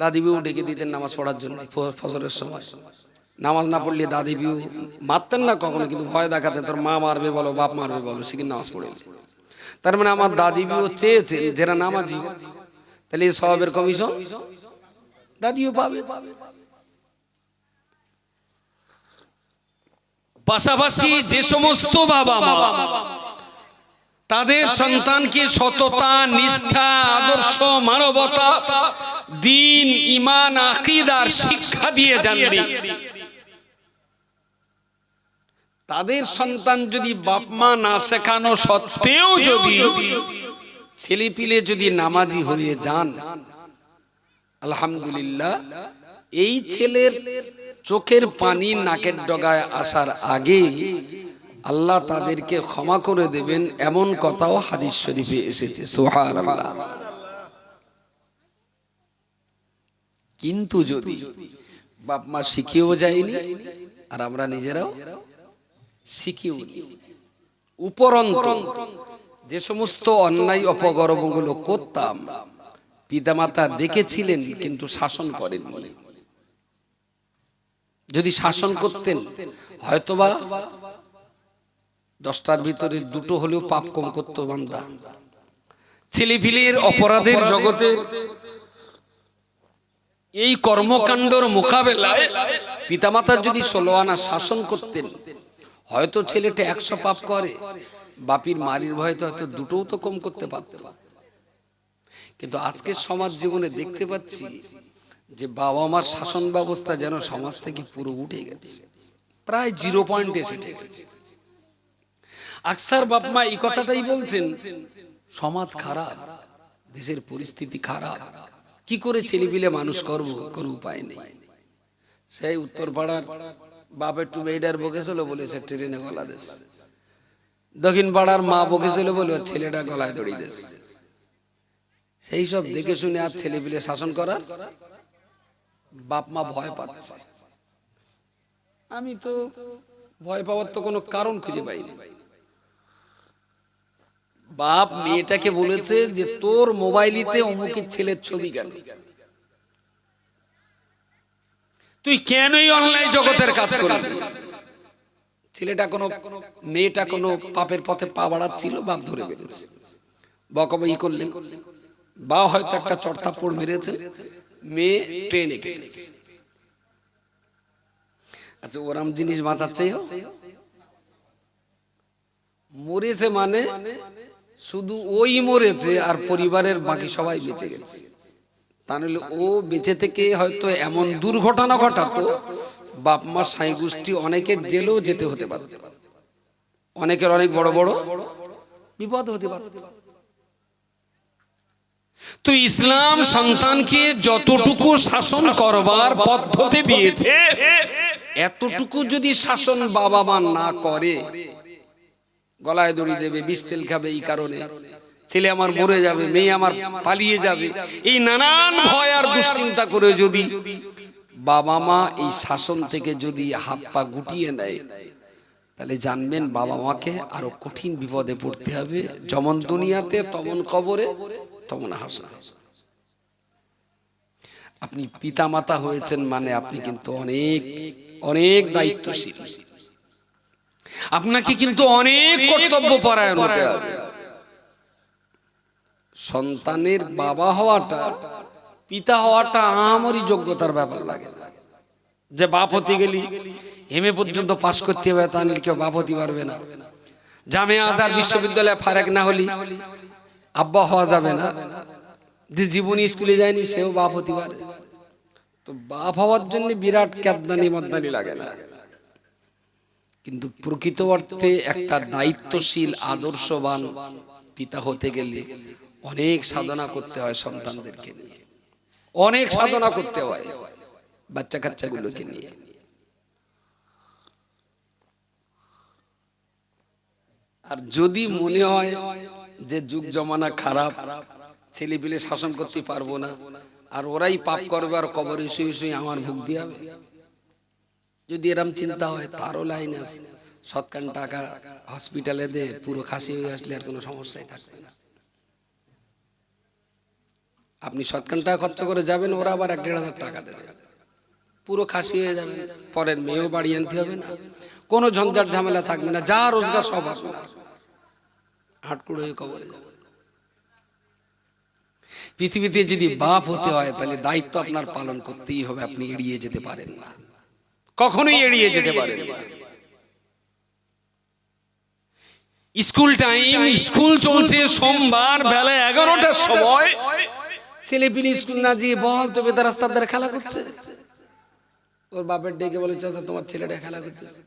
দাদিবু ডেকে দিতেন নামাজ পড়ার জন্য ফজরের সময়। নামাজ না পড়লে দাদিবু মারতেন না কখনো, কিন্তু ভয় দেখাতেন, তোর মা মারবে বলো, বাপ মারবে বলো, সেদিন নামাজ পড়ে। তার মানে আমার দাদিবু চেয়েছেন যারা নামাজি, তাহলে এই সওয়াবের কমিশন দাদিও পাবে। পাশাপাশি যে সমস্ত বাবা মা তাদের সন্তানকে সততা, নিষ্ঠা, আদর্শ, মানবতা, দ্বীন, ঈমান, আকীদার শিক্ষা দিয়ে জানবে, তাদের সন্তান যদি বাপ মা না শেখানো সত্ত্বেও যদি ছেলেপিলে যদি নামাজি হয়ে যান, আলহামদুলিল্লাহ, এই ছেলের চোখের পানি নাকের ডগায় আসার আগে আল্লাহ তাদেরকে ক্ষমা করে দেবেন, এমন কথাও হাদিস শরীফে এসেছে। সুবহানাল্লাহ। কিন্তু যদি বাপ মা শিখিয়েও যায়নি আর আমরা নিজেরাও শিখিও নি, উপরন্ত যে সমস্ত অন্যায় অপকর্মগুলো করতাম পিতামাতা দেখেছিলেন কিন্তু শাসন করেননি। যদি শাসন করতেন হয়তোবা 10টার ভিতরে 2টো হলেও পাপ কম করতো বান্দা। ছেলেপিলের অপরাধের জগতে এই কর্মকাণ্ডের মোকাবেলায় পিতামাতার যদি 16 আনা শাসন করতেন, হয়তো ছেলেটা 100 পাপ করে, বাপির মারির ভয়তে হয়তো 2টোও তো কম করতে পারত। কিন্তু আজকের সমাজ জীবনে দেখতে পাচ্ছি যে বাবা মার শাসন ব্যবস্থা যেন সমাজ থেকে পুরো উঠে গেছে, প্রায় 0 পয়েন্টে এসে গেছে। আকসার বাপ মা এই কথাটাই বলছেন, সমাজ খারাপ, দেশের পরিস্থিতি খারাপ, কি করে ছেলেপিলে মানুষ করব, কোনো উপায় নেই। সেই উত্তর পাড়ার বাপ একটু মেয়েটার বকেছিল বলেছে ট্রেনে গলা দেশ, দক্ষিণ পাড়ার মা বকেছিল বলে ছেলেটা গলায় দড়ি দেশ। সেই সব দেখে শুনে আর ছেলেপিলে শাসন করার বাপ মা ভয় পাচ্ছে। আমি তো ভয় পাওয়ার তো কোনো কারণ খুঁজে পাইনি। বাপ মেয়েটাকে বলেছে যে তোর মোবাইলিতে অমুকের ছেলের ছবি গেল, তুই কেনই অনলাইন জগতের কাজ করলি। ছেলেটা কোনো মেয়েটা কোনো পাপের পথে পা বাড়াচ্ছিল, বাপ ধরে বেড়েছে, বকাবকি করলেন, বা হয়তো একটা চড়থাপ্পড় মেরেছে, মেয়ে ট্রেনে কেটেছে। আচ্ছা, ওরম জিনিস বাঁচাচ্ছে, মরেছে মানে শুধু ওই মরেছে আর পরিবারের বাকি সবাই বেঁচে গেছে। তা নাহলে ও বেঁচে থেকে হয়তো এমন দুর্ঘটনা ঘটাতো, বাপ মা সাই গোষ্ঠী অনেকের জেলেও যেতে হতে পারত, অনেকের অনেক বড় বড় বিপদ হতে পারত। তো ইসলাম সন্তানকে যতটুকু শাসন করবার পদ্ধতি দিয়েছে, এতটুকু যদি শাসন বাবা মা না করে, গলায় দড়ি দেবে, বিষ তেল খাবে, এই কারণে ছেলে আমার মরে যাবে, মেয়ে আমার পালিয়ে যাবে, এই নানান ভয় আর দুশ্চিন্তা করে যদি বাবা মা এই শাসন থেকে যদি হাত পা গুটিয়ে নেয়, তাহলে জানবেন বাবা মাকে আরো কঠিন বিপদে পড়তে হবে, যেমন দুনিয়াতে তেমন কবরে তেমন হাসরে। আপনি পিতা মাতা হয়েছেন মানে আপনি কিন্তু অনেক অনেক দায়িত্বশীল, আপনাকে কিন্তু অনেক কর্তব্য পরায়ণ হতে হবে। সন্তানের বাবা হওয়াটা, পিতা হওয়াটা আমারই যোগ্যতার ব্যাপার লাগে না। যে বাপ হতে গেলি এমএ পর্যন্ত পাশ করতে হবে, তা নিলে কেউ বাপ হতে পারবে না। জামিয়া আজহার বিশ্ববিদ্যালয়ে ফারাক না হলি আব্বা হওয়া যাবে না। যে জীবনী স্কুলে যায়নি সেও বাপ হতে পারে। তো বাপ হওয়ার জন্য বিরাট ক্যাদদানি মদ্দানি লাগে না, কিন্তু প্রকৃত অর্থে একটা দায়িত্বশীল আদর্শবান পিতা হতে গেলে অনেক সাধনা করতে হয়। সন্তানদেরকে নিয়ে অনেক সাধনা করতে হয়, বাচ্চা কাচ্চাগুলোকে নিয়ে। আর যদি মনে হয় যে যুগ জমানা খারাপ, ছেলে পিলে শাসন করতে পারবো না, আর ওরাই পাপ করবে আর কবরে শুয়ে শুয়ে আমার ভোগ দিয়ে হবে, যদি এরম চিন্তা হয় তারও লাইন আছে। সৎকান টাকা হসপিটালে দে, পুরো খাসি হয়ে আসলে আর কোনো সমস্যাই থাকবে না। আপনি সৎকান টাকা খরচ করে যাবেন, ওরা আবার 1-1.5 টাকা দেবে, পুরো খাসি হয়ে যাবেন। পরের মেয়েও বাড়ি আনতে হবে না, কোনো ঝঞ্ঝাট ঝামেলা থাকবে না, যা রোজগার সব আপনার, হাটকুড়ো হয়ে কবরে যাবে। পৃথিবীতে যদি বাপ হতে হয় তাহলে দায়িত্ব আপনার পালন করতেই হবে, আপনি এড়িয়ে যেতে পারেন না, কখনোই এড়িয়ে যেতে পারেন না। স্কুল টাইম, স্কুল চলছে, সোমবার বেলা 11টার সময় ছেলে পিলে স্কুল না যেয়ে বল তবে তার রাস্তার ধারে খেলা করছে। ওর বাপের ডেকে বলে, চাচা তোমার ছেলেটা খেলা করতেছে।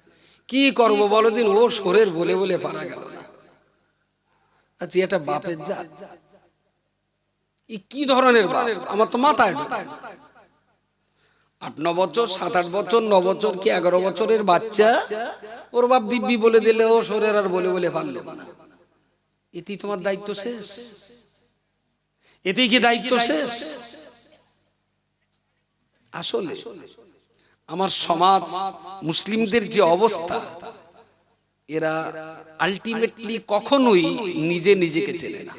কি করবো বলো দিন, ও শোরের বলে বলে পারা গেল না। আচ্ছা, এটা বাপের জাত, কি ধরনের বাপ? আমার তো মাথায় ঢোকে না। 8-9 বছর, 7-8 বছর, 9 বছর কি 11 বছরের বাচ্চা, ওর বাপ দিব্যি বলে দিলে ও শোরের আর বলে বলে পারলো না। এতেই তোমার দায়িত্ব শেষ? এতেই কি দায়িত্ব শেষ? আসলে আমার সমাজ, মুসলিমদের যে অবস্থা, এরা আলটিমেটলি কখনোই নিজে নিজেকে চেনে না।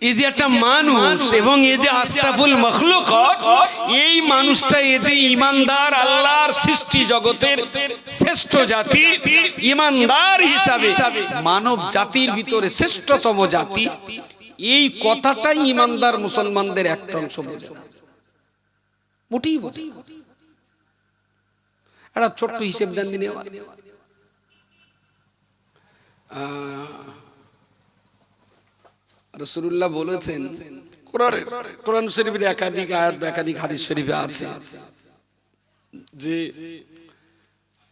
এই যে একটা মানুষ এবং এই যে আশরাফুল মাখলুকাত, এই মানুষটা, এই যে ইমানদার, আল্লাহর সৃষ্টি জগতের শ্রেষ্ঠ জাতি, ইমানদার হিসাবে মানব জাতির ভিতরে শ্রেষ্ঠতম জাতি, এই কথাটাই ইমানদার মুসলমানদের একটা অংশ বোঝে না, মোটেই বোঝে। একটা ছোট্ট হিসেব দেন দিনে, রাসূলুল্লাহ বলেছেন, কোরআন শরীফের একাধিক আয়াত, একাধিক হাদিস শরীফে আছে যে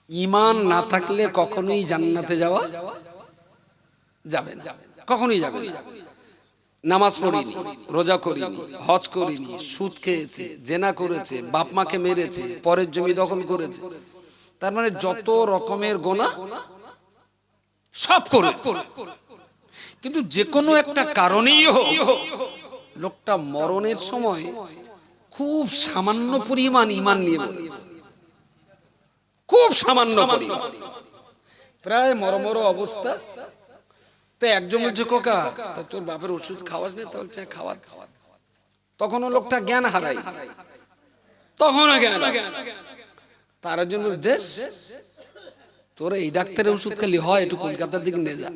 ঈমান না থাকলে কখনোই জান্নাতে যাওয়া যাবে না, কখনোই যাবে না। নামাজ পড়িনি, রোজা করিনি, হজ করিনি, সুদ খেয়েছে, জেনা করেছে, বাপ মাকে মেরেছে, পরের জমি দখল করেছে, তার মানে যত রকমের গুনাহ সব করেছে। কিন্তু যে কোনো একটা কারণেই হোক, লোকটা মরণের সময় খুব সামান্য পরিমাণ ঈমান নিয়ে বলেছে, খুব সামান্য পরিমাণ, প্রায় মরমর অবস্থা। তো একজন বলছে, কোকা তা তোর বাপের ওষুধ খাওয়াস না? বলছে খাওয়াচ্ছি। তখনও লোকটা জ্ঞান হারাই, তখনও জ্ঞান। তার জন্য দেশ, তোরা এই ডাক্তারের ওষুধ খালি হয়, একটু কলকাতার দিকে নিয়ে যা।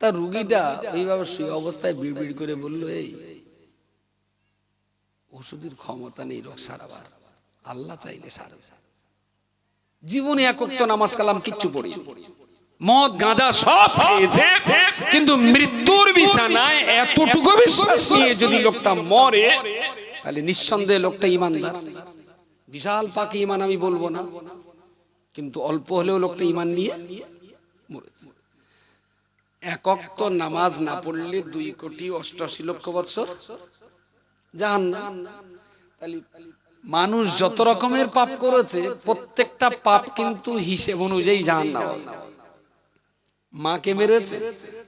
তার রুগীটা ওইভাবে সেই অবস্থায় বিড়বিড় করে বলল, এই ওষুধের ক্ষমতা নেই রোগ সারাবার, আল্লাহ চাইলে সারবে। জীবনে এক ওয়াক্ত নামাজ কালাম কিচ্ছু পড়ি, মদ গাঁজা সব খেয়েছে, কিন্তু মৃত্যুর বিছানায় এতটুকু বিশ্বাস নিয়ে যদি লোকটা মরে, তাহলে নিঃসন্দেহে লোকটা ঈমানদার। বিশাল পাকে ঈমান আমি বলবো না, কিন্তু অল্প হলেও লোকটা ঈমান নিয়ে মরেছে। এক ওয়াক্ত নামাজ না পড়লে 2,88,00,000 বছর জাহান্নাম। তাহলে মানুষ যত রকমের পাপ করেছে, প্রত্যেকটা পাপ কিন্তু হিসেব অনুযায়ী জাহান্নাম। মাকে মেরেছে,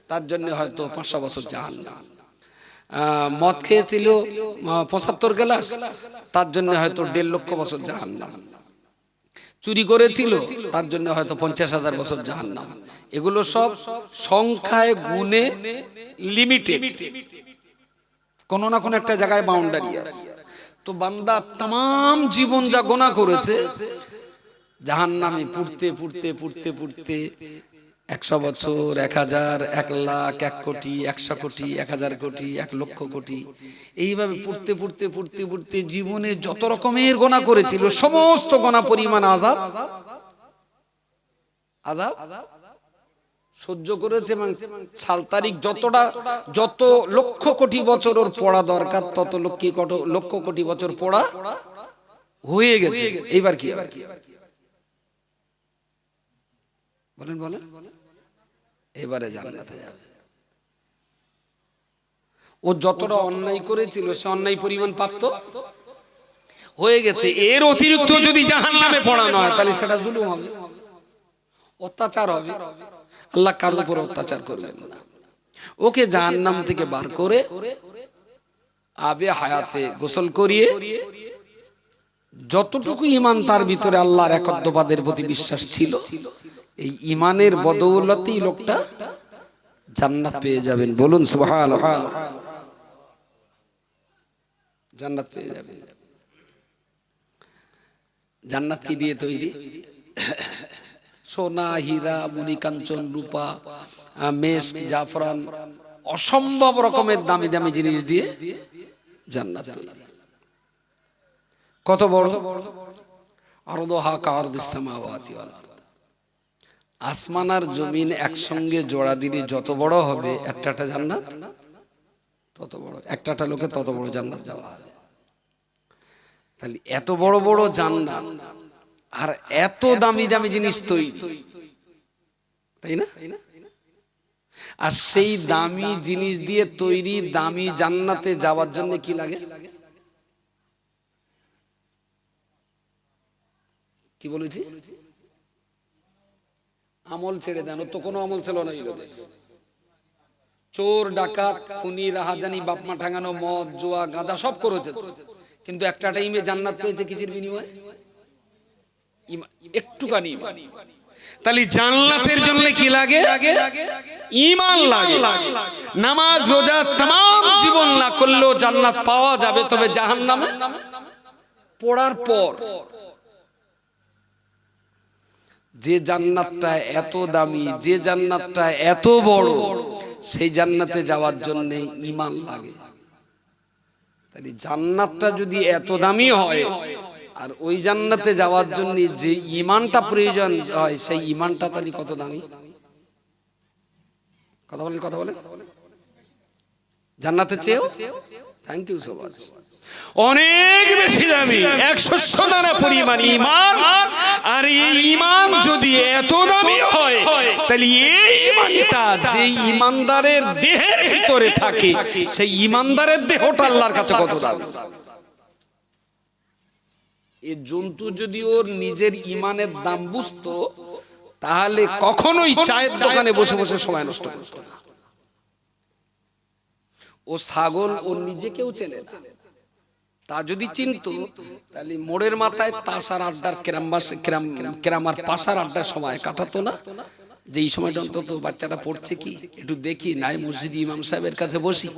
তার জন্য হয়তো 500 বছর জাহান্নাম। মদ খেয়েছিল 75 গ্লাস, তার জন্য হয়তো 1.5 লক্ষ বছর জাহান্নাম। চুরি করেছিল তার জন্য হয়তো 50,000 বছর জাহান্নাম। এগুলো সব সংখ্যায় গুণে লিমিটেড, কোনো না কোনো একটা জায়গায় বাউন্ডারি আছে। তো বান্দা তাম জীবন যা গোনা করেছে, জাহান্নামে পুড়তে পুড়তে পুড়তে পুড়তে 100 বছর, 1000, 1 লাখ, 1 কোটি, 100 কোটি, 1000 কোটি, 1 লক্ষ কোটি, এইভাবে পুড়তে পুড়তে পুড়তে পুড়তে জীবনে যত রকমের গোনা করেছিল সমস্ত গোনা পরিমাণ আযাব সহ্য করেছে। এবং সাল তারিখ যত লক্ষ কোটি বছর ওর পড়া দরকার তত লক্ষ কোটি বছর পড়া হয়ে গেছে। এইবার কি বলেন বলেন? এবারে জান্নাতে যাবে। ও যতটা অন্যায় করেছিল সে অন্যায় পরিমাণ প্রাপ্ত হয়ে গেছে। এর অতিরিক্ত যদি জাহান্নামে পড়ানো হয় তাহলে সেটা জুলুম হবে, অত্যাচার হবে। আল্লাহ কারোর উপর অত্যাচার করবেন না। ওকে জাহান্নাম থেকে বার করে আবে হায়াতে গোসল করিয়ে যতটুকু ঈমান তার ভিতরে আল্লাহর একত্ববাদের প্রতি বিশ্বাস ছিল, এই ঈমানের বদৌলতেই লোকটা জান্নাত পেয়ে যাবেন। বলুন সুবহানাল্লাহ। জান্নাত পেয়ে যাবেন। জান্নাত কি দিয়ে তৈরি? সোনা, হীরা, মণিকাঞ্চন, রূপা, মেশক, জাফরান, অসম্ভব রকমের দামি দামি জিনিস দিয়ে জান্নাত তৈরি। কত বড়? আরদুহা কারদিস সামাওয়াতি ওয়াল আরদ। আসমান আর জমিন একসঙ্গে জোড়া দিলে যত বড় হবে, একটা জান্নাত তত বড়, একটা লোকে তত বড় জান্নাত দেওয়া হবে। তাহলে এত বড় বড় জান্নাত আর এত দামি দামি জিনিস তৈরি, তাই না? আর সেই দামি জিনিস দিয়ে তৈরি দামি জান্নাতে যাওয়ার জন্য কি লাগে? কি বলেছি? আমল ছেড়ে দেন। তো কোনো আমল ছিল না। চোর, ডাকাত, খুনি, রাহাজানি, বাপমা ঠাঙানো, মদ, জুয়া, গাঁজা সব করেছে, কিন্তু একটা টাইমে জান্নাত পেয়েছে কিসের বিনিময়ে? একটুখানি। তাহলে জান্নাতের জন্য কি লাগে? ঈমান লাগে। নামাজ রোজা तमाम জীবন না করলেও জান্নাত পাওয়া যাবে, তবে জাহান্নামে পড়ার পর যে জান্নাতটা এত দামি, যে জান্নাতটা এত বড়, সেই জান্নাতে যাওয়ার জন্য ঈমান লাগে। তাহলে জান্নাতটা যদি এত দামি হয় আর ওই জান্নাতে যাওয়ার জন্য যে ঈমানটা প্রয়োজন হয়, সেই ঈমানটা তাহলে কত দামি? কথা বলেন। জান্নাতের চেয়েও থ্যাংক ইউ সো মাচ অনেক বেশি দামি, 100 দানা পরিমাণ ঈমান। আর এই ঈমান যদি এত দামি হয়, তাহলে এই ঈমানটা যে ঈমানদারের দেহের ভিতরে থাকে, সেই ঈমানদারের দেহটা আল্লাহর কাছে কত দামি। এই জন্তু যদি ওর নিজের ঈমানের দাম বুঝতো, তাহলে কখনোই চায়ের দোকানে বসে বসে সময় নষ্ট করতো না। ও ছাগল ও নিজেকেও চেনে না। তা যদি চিনতো, তাহলে মোড়ের মাথায় তাসার আড্ডার কেরামার পাশার আড্ডার সময় কাটাতো না। যে এই সময়টা অন্তত বাচ্চাটা পড়ছে কি একটু দেখি, নাই মসজিদ ইমাম সাহেবের কাছে বসি,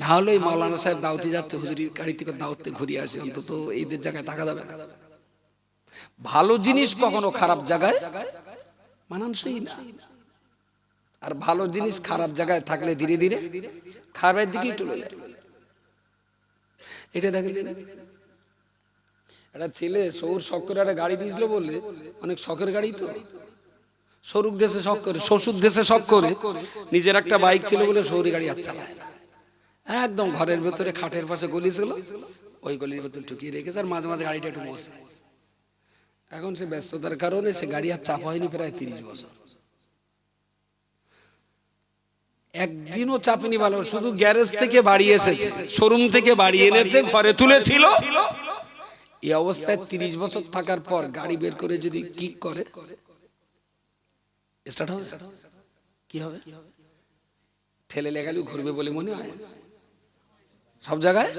না হলে মাওলানা সাহেব দাওয়াতে যাচ্ছে, হুজুরির গাড়ি থেকে দাওয়াতে ঘুরিয়ে আসে, অন্তত এইদের জায়গায় থাকা যাবে না। ভালো জিনিস কখনো খারাপ জায়গায় মানানসই না। আর ভালো জিনিস খারাপ জায়গায় থাকলে ধীরে ধীরে খারাপের দিকেই চলে যায়। এটা দেখেন, একটা ছেলে সৌর শখ করে একটা গাড়ি দিয়েছিল, বললে অনেক শখের গাড়ি, তো সরুক দেশে শখ করে, শ্বশুর দেশে শখ করে, নিজের একটা বাইক ছিল বলে সৌরি গাড়ি আর চালায় না। একদম ঘরের ভেতরে খাটের পাশে গলি ছিল, ওই গলির ভেতরে ঢুকিয়ে রেখেছে, আর মাঝে মাঝে গাড়িটা একটু মোছে। এখন সে ব্যস্ততার কারণে সে গাড়ি আর চাপা হয়নি প্রায় 30 বছর। একদিনও চাপেনি, ভালো, শুধু গ্যারেজ থেকে বাড়ি এসেছে, শোরুম থেকে বাড়ি এনেছে, ঘরে তুলেছিল। এই অবস্থায় 30 বছর থাকার পর গাড়ি বের করে যদি কিক করে, স্টার্ট হবে? কি হবে? ঠেলে লেগালেও ঘুরবে বলে মনে হয়? সব জায়গায়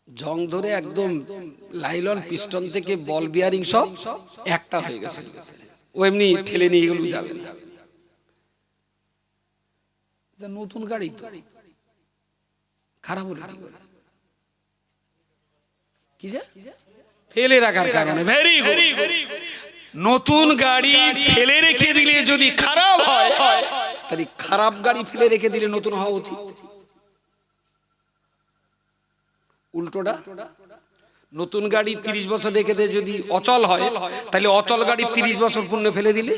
জং ধরে একদম লাইলন পিস্টন থেকে বল বিয়ারিং সব একটা হয়ে গেছে, ও এমনি ঠেলে নিয়ে এগুলো যাবে না। নতুন গাড়ি তো খারাপ হলো কি যে ফেলে রাখার কারণে। Very good. নতুন গাড়ি ফেলে রেখে দিলে যদি খারাপ হয়, তাহলে খারাপ গাড়ি ফেলে রেখে দিলে নতুন হওয়া উচিত। উল্টোটা, নতুন গাড়ি 30 বছর রেখে দিয়ে যদি অচল হয়, তাহলে অচল গাড়ি 30 বছর পূর্ণ ফেলে দিলে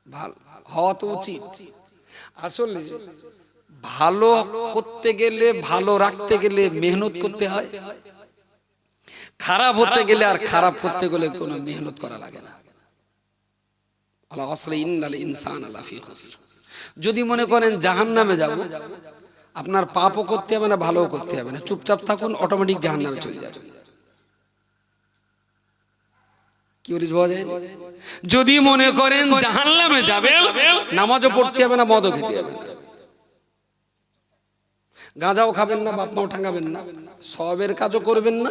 ভালো হওয়া তো উচিত। আসলে ভালো করতে গেলে, ভালো রাখতে গেলে মেহনত করতে হয়, খারাপ হতে গেলে আর খারাপ করতে গেলে কোনো মেহনত করা লাগে না। আল্লাহ আসলে ইন্নাল ইনসানা লাফি খুসর। যদি মনে করেন জাহান্নামে যাব, আপনার পাপও করতে হবে না, ভালোও করতে হবে না, চুপচাপ থাকুন, অটোমেটিক জাহান্নামে চলে যাবে। কি বলিস বোঝা যায়? যদি মনে করেন জাহান্নামে যাবেন, নামাজও পড়তে হবে না, মদও খেতে হবে না, গাঁজাও খাবেন না, বাপ মাও ঠাঙ্গাবেন না, সবের কাজও করবেন না,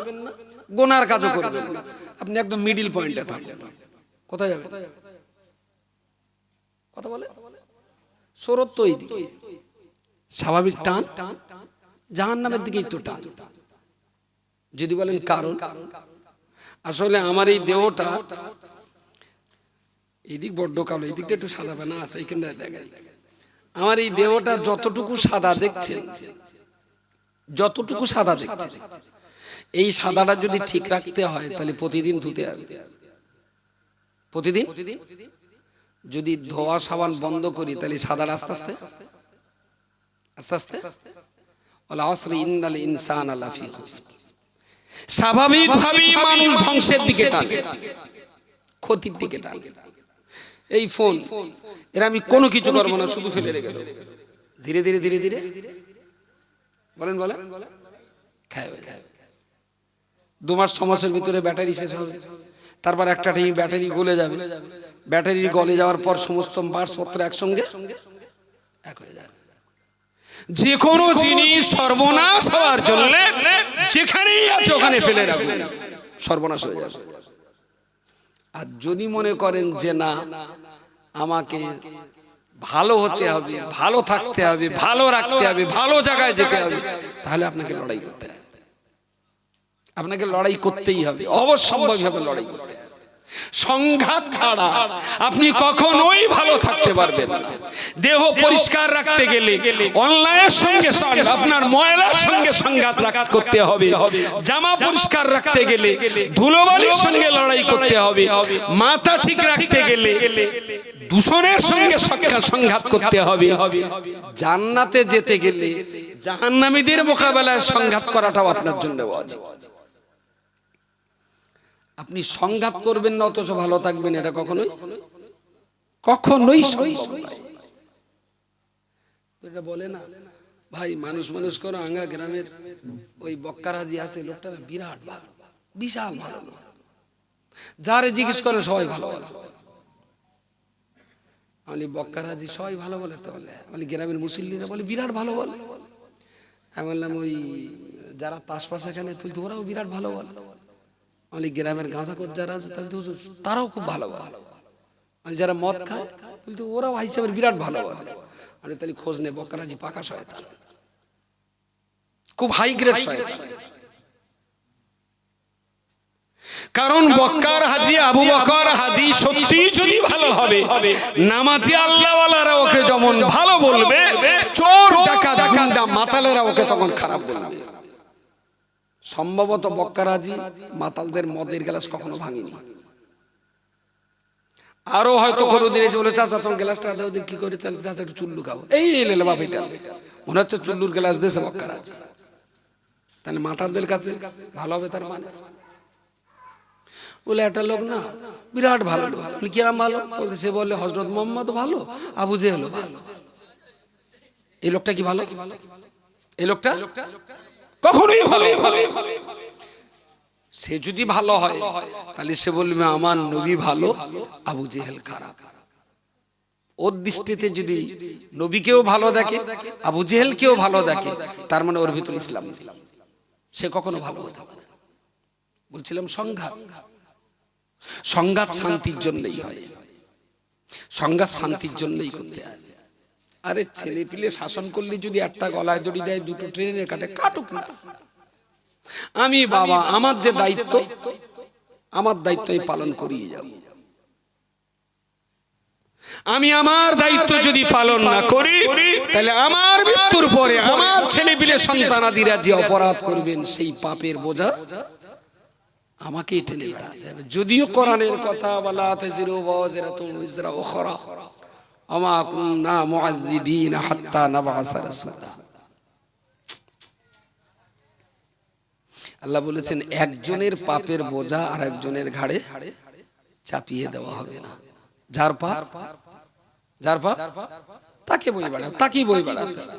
গোনার কাজও করবেন না, আপনি একদম মিডিল পয়েন্টে থাকবেন। কোথায় যাবেন? কথা বলে স্রোত তো এইদিকে, স্বাভাবিক টান জাহান্নামের দিকেই তো টান। যদি বলেন কারণ, আসলে আমার এই দেহটা এইদিক বড্ড কালো, এই দিকটা একটু সাদা বানা আছে, এইখানটা দেখাই। আমার এই দেহটা যতটুকু সাদা দেখছেন, যতটুকু সাদা দেখছেন, এই সাদাটা যদি ঠিক রাখতে হয় তাহলে প্রতিদিন ধুতে হবে। প্রতিদিন যদি ধোয়া সাবান বন্ধ করি, তাহলে সাদাটা আস্তে আস্তে আস্তে আস্তে ওয়াল আসরি ইন্নাল ইনসানা লাফি খুসর। স্বাভাবিকভাবেই মানুষ ধ্বংসের দিকে টানে, ক্ষতির দিকে টানে। এই ফোন, এর আমি কোনো কিছু করবো না, শুধু ফেলে রেখে দেবো, ধীরে ধীরে ধীরে ধীরে বলেন বলেন খায় হয়ে যায়। 2 মাস 6 মাসের ভিতরে ব্যাটারি শেষ হবে, তারপর একটা টাইম ব্যাটারি গলে যাবে, ব্যাটারি গলে যাওয়ার পর সমস্ত পার্টসপত্র একসঙ্গে এক হয়ে যাবে। যে কোনো জিনিস সর্বনাশ হওয়ার জন্য যেখানেই আছে ওখানে ফেলে রাখুন, সর্বনাশ হয়ে যাবে। আর যদি মনে করেন যে না, আমাকে ভালো হতে হবে, ভালো থাকতে হবে, ভালো রাখতে হবে, ভালো জায়গায় যেতে হবে, তাহলে আপনাকে লড়াই করতে হবে। আপনাকে লড়াই করতেই হবে, অবশ্যম্ভাবী লড়াই করতে হবে। সংঘাত ছাড়া আপনি কখনোই ভালো থাকতে পারবেন না। দেহ পরিষ্কার রাখতে গেলে অন্যায়ের সঙ্গে আপনার ময়লার সঙ্গে সংঘাত করতে হবে। জামা পরিষ্কার রাখতে গেলে ধুলোবালির সঙ্গে লড়াই করতে হবে। মাথা ঠিক রাখতে গেলে দূষণের সঙ্গে সংঘাত করতে হবে। জান্নাতে যেতে গেলে জাহান্নামীদের মোকাবেলায় সংঘাত করাটাও আপনার জন্য ওয়াজিব। আপনি সংঘাত করবেন না অথচ ভালো থাকবেন, এটা কখনোই কখনোই সম্ভব নয়। এটা বলে না ভাই, মানুষ মানুষ করো, আঙ্গা গ্রামের ওই বক্কার হাজি আছে, লোকটা বিরাট ভালো, বিশাল ভালো লোক, যারে জিজ্ঞেস করে সবাই ভালো বলে। আমি বক্কার হাজি সবাই ভালো বলে, তো বলে আমি গ্রামের মুসল্লিরা বলে বিরাট ভালো বলে। আমি বললাম ওই যারা তাস পাশা খেলে তুলতে ওরাও বিরাট ভালো বলে। আমি গ্রামের গাঁজাখোর যারা আছে তাহলে তো তারাও খুব ভালো বলে। আমি যারা মদ খায় বলতে ওরাও হিসাবে বিরাট ভালো বলে। আমি তাহলে খোঁজ নেই, বক্কার হাজি পাকা শয়তান, খুব হাই গ্রেড শয়তান। কারণ বক্কার হাজি, আবু বকর হাজি সত্যি যদি ভালো হবে, নামাজি আল্লাহওয়ালারা ওকে যেমন ভালো বলবে, চোর ডাকাত গুন্ডা মাতালেরা ওকে তখন খারাপ বলবে। সম্ভবত বক্কার হাজি মাতালদের মদের গ্লাস কখনো ভাঙিনি। আরো হয়তো কোনোদিন এসে বলে চাচা তোমার গ্লাসটা দাও, কি করে, তাহলে চাচা একটু চুল্লু খাবো, এই এলে বাপ, এটা মনে হচ্ছে চুল্লুর গ্লাস দিয়েছে বক্কার হাজি, তাহলে মাতালদের কাছে ভালো হবে। তার মানে বলে একটা লোক না বিরাট ভালো লোক, কিরাম ভালো বলতে, সে বললে হযরত মুহাম্মদ ভালো, আবু জেহেল ভালো। এই লোকটা কি ভালো? এই লোকটা কখনোই ভালো। সে যদি ভালো হয় তাহলে সে বলবে আমার নবী ভালো, আবু জেহেল খারাপ। ওর দৃষ্টিতে যদি নবীকেও ভালো দেখে, আবু জেহেলকেও ভালো দেখে, তার মানে ওর ভিতর ইসলাম। সে কখনো ভালো হতে পারে না। বলছিলাম সংঘাত, সংঘাত শান্তির জন্যই হয়, সংঘাত শান্তির জন্যই করতে হয়। আরে ছেলে পিলে শাসন করলে যদি একটা গলায় দড়ি দেয়, দুটো ট্রেনে কাটে, কাটুক না। আমি বাবা, আমার যে দায়িত্ব, আমার দায়িত্ব আমি পালন করিয়ে যাব। আমি আমার দায়িত্ব যদি পালন না করি, তাহলে আমার মৃত্যুর পরে আমার ছেলে পিলে সন্তানাদিরা যে অপরাধ করবেন, সেই পাপের বোঝা আমাকেই টেনে বেড়াতে হবে। যদিও কোরআনের কথা বলা তাজিরু ওয়াজিরাতুন উযরা উখরা ওমা কুননা মুআযযিবিনা হাত্তা নাবআসা রাসূলা। আল্লাহ বলেছেন একজনের পাপের বোঝা আর একজনের ঘাড়ে চাপিয়ে দেওয়া হবে না। যার পাপ তাকে বই বেড়াবে, তাকেই বই বেড়াতে হবে।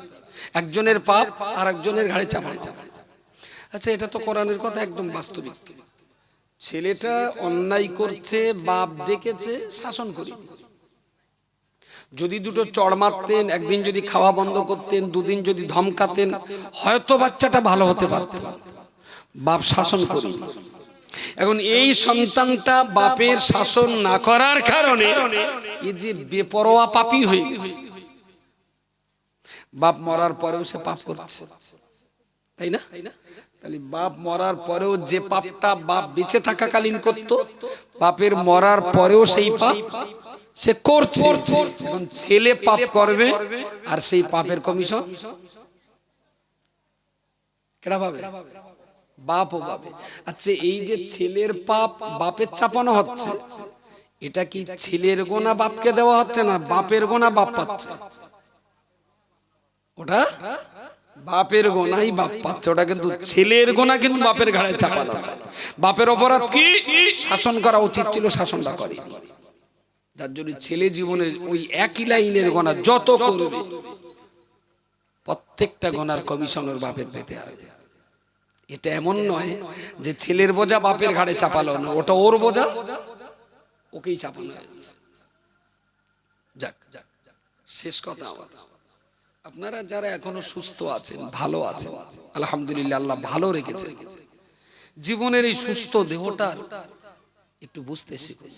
একজনের পাপ আর একজনের ঘাড়ে চাপানো যাবে। আচ্ছা, এটা তো কোরআনের কথা, একদম বাস্তবিক। ছেলেটা অন্যায় করছে, বাপ দেখেছে, শাসন করি। যদি দুটো চড় মারতেন, একদিন যদি খাওয়া বন্ধ করতেন, দুদিন যদি ধমকাতেন, হয়তো বাচ্চাটা ভালো হতে পারত। বাপ শাসন করি। এখন এই সন্তানটা বাপের শাসন না করার কারণে এই যে বেপরোয়া পাপী হয়ে গেছে। বাপ মরার পরেও সে পাপ করছে, তাই না? তাহলে বাপ মরার পরেও যে পাপটা বাপ বেঁচে থাকাকালীন করত, বাপের মরার পরেও সেই পাপ সে করছে। এখন ছেলে পাপ করবে, আর সেই পাপের কমিশন কেডা পাবে? বাপও পাবে। আচ্ছা, এই যে ছেলের পাপ বাপের চাপানো হচ্ছে, এটা কি ছেলের গোনা বাপকে দেওয়া হচ্ছে না বাপের গোনা বাপ পাচ্ছে? ওটা বাপের গোনাই বাপ পাচ্ছে, ওটা কিন্তু ছেলের গোনা কিন্তু বাপের ঘাড়ে চাপানো। বাপের অপরাধ কি? শাসন করা উচিত ছিল, শাসনটা করেনি। যার জন্য ছেলে জীবনে ওই একই লাইনের গোনা যত করবে, প্রত্যেকটা গোনার কমিশনের বাপের পেতে হবে। এটা এমন নয় যে ছেলের বোঝা বাপের ঘাড়ে চাপালো না, ওটা ওর বোঝা, ওকেই চাপানো হয়েছে। যাক, শেষ কথা আমার, আপনারা যারা এখনো সুস্থ আছেন, ভালো আছেন, আলহামদুলিল্লাহ, আল্লাহ ভালো রেখেছে। জীবনের এই সুস্থ দেহটা একটু বুঝতে শিখুন।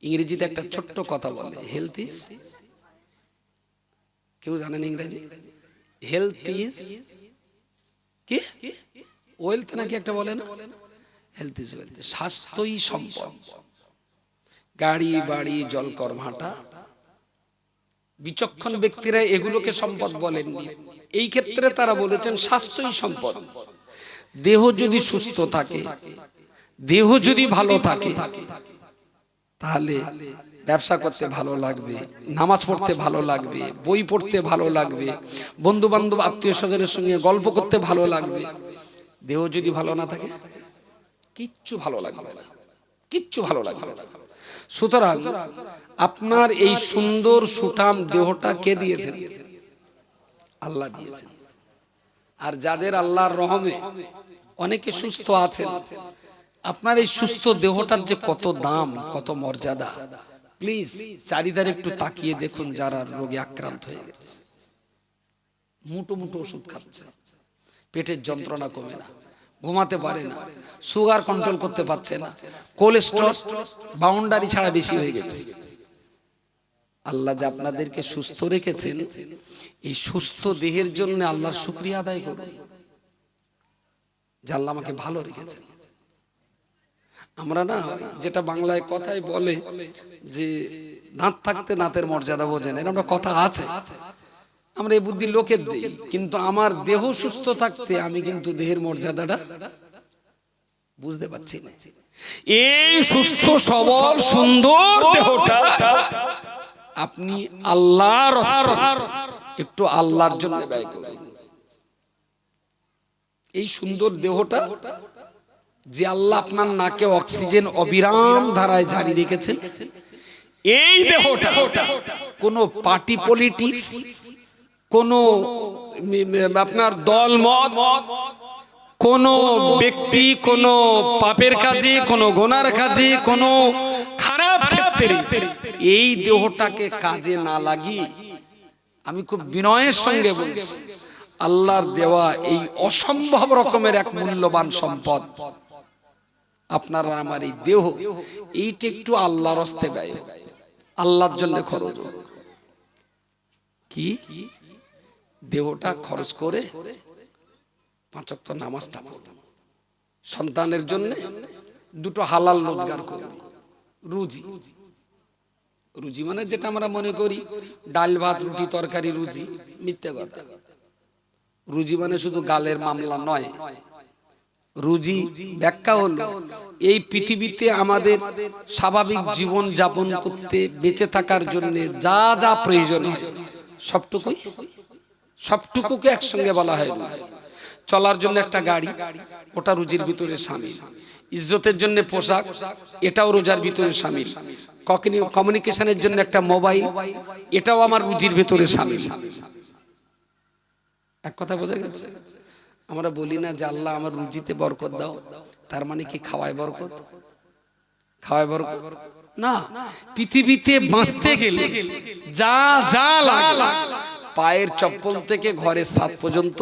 ইংরেজিতে একটা ছোট্ট কথা বলে, হেলথ ইজ, কেউ জানেন ইংরেজি? হেলথ ইজ কি? ওয়েলথ নাকি একটা বলে না? Health is wealth. স্বাস্থ্যই সম্পদ। গাড়ি বাড়ি জলকর ভাটা, বিচক্ষণ ব্যক্তিরা এগুলোকে সম্পদ বলেননি। এই ক্ষেত্রে তারা বলেছেন স্বাস্থ্যই সম্পদ। দেহ যদি সুস্থ থাকে, দেহ যদি ভালো থাকে, তাহলে ব্যবসা করতে ভালো লাগবে, নামাজ পড়তে ভালো লাগবে, বই পড়তে ভালো লাগবে, বন্ধু বান্ধব আত্মীয় স্বজনের সঙ্গে গল্প করতে ভালো লাগবে। দেহ যদি ভালো না থাকে, কিচ্ছু ভালো লাগবে না, কিচ্ছু ভালো লাগবে না। সুতরাং আপনার এই সুন্দর সুঠাম দেহটা কে দিয়েছেন? আল্লাহ দিয়েছেন। আর যাদের আল্লাহর রহমে অনেকে সুস্থ আছেন, আপনার এই সুস্থ দেহটার যে কত দাম, কত মর্যাদা, প্লিজ চারিধারে একটু তাকিয়ে দেখুন। যারা রোগে আক্রান্ত হয়ে গেছে, মুটো মুটো ওষুধ খাচ্ছে, পেটের যন্ত্রণা কমে না, ঘুমাতে পারে না, সুগার কন্ট্রোল করতে পারছে না, কোলেস্টেরল বাউন্ডারি ছাড়া বেশি হয়ে গেছে। আল্লাহ যে আপনাদেরকে সুস্থ রেখেছেন, এই সুস্থ দেহের জন্য আল্লাহর শুকরিয়া আদায় করুন যে আল্লাহ আমাকে ভালো রেখেছেন। আমরা না, যেটা বাংলায় কথাই বলে যে দাঁত থাকতে দাঁতের মর্যাদা বোঝেন, এরকম কথা আছে। আমরা এই বুদ্ধি লোকের দেই, কিন্তু আমার দেহ সুস্থ থাকতে আমি কিন্তু দেহের মর্যাদাটা বুঝতে পারছি না। এই সুস্থ সবল সুন্দর দেহটা আপনি আল্লাহর একটু আল্লাহর জন্য ব্যয় করুন। এই সুন্দর দেহটা যে আল্লাহ আপনার নাকে অক্সিজেন অবিরাম ধারায় জারি রেখেছেন, এই দেহটা কোনো পার্টি পলিটিক্স, কোনো আপনার দল মত, কোনো ব্যক্তি, কোনো পাপের কাজে, কোনো গোনার কাজে, কোনো খারাপ ক্ষেত্রে এই দেহটাকে কাজে না লাগিয়ে, আমি খুব বিনয়ের সঙ্গে বলছি, আল্লাহর দেওয়া এই অসম্ভব রকমের এক মূল্যবান সম্পদ আপনার আমার এই দেহ, এইটা একটু আল্লাহর হস্তে ব্যয়, আল্লাহর জন্য খরচ। কি দেহটা খরচ করে 5 ওয়াক্ত নামাজটা পড়ুন, সন্তানের জন্য দুটো হালাল রোজগার করুন। রুজি, রুজি মানে যেটা আমরা মনে করি ডাল ভাত রুটি তরকারি রুজি, মিথ্যে কথা। রুজি মানে শুধু গালের মামলা নয়। রুজি ব্যাখ্যা হলো এই পৃথিবীতে আমাদের স্বাভাবিক জীবন যাপন করতে, বেঁচে থাকার জন্য যা যা প্রয়োজন হয় সবটুকুকে একসঙ্গে বলা হয় রুজি। চলার জন্য একটা গাড়ি, ওটা রুজির ভিতরে শামিল। ইজ্জতের জন্য পোশাক, এটাও রোজার ভিতরে শামিল। কমিউনিকেশনের জন্য একটা মোবাইল, এটাও আমার রুজির ভিতরে শামিল। এক কথা বোঝা গেছে? আমরা বলি না যে আল্লাহ আমার রুজিতে বরকত দাও, তার মানে কি খাওয়ায় বরকত? খাওয়ায় বরকত না। পৃথিবীতে বাঁচতে গেলে যা যা লাগে, পায়ের চপ্পল থেকে ঘরের ছাদ পর্যন্ত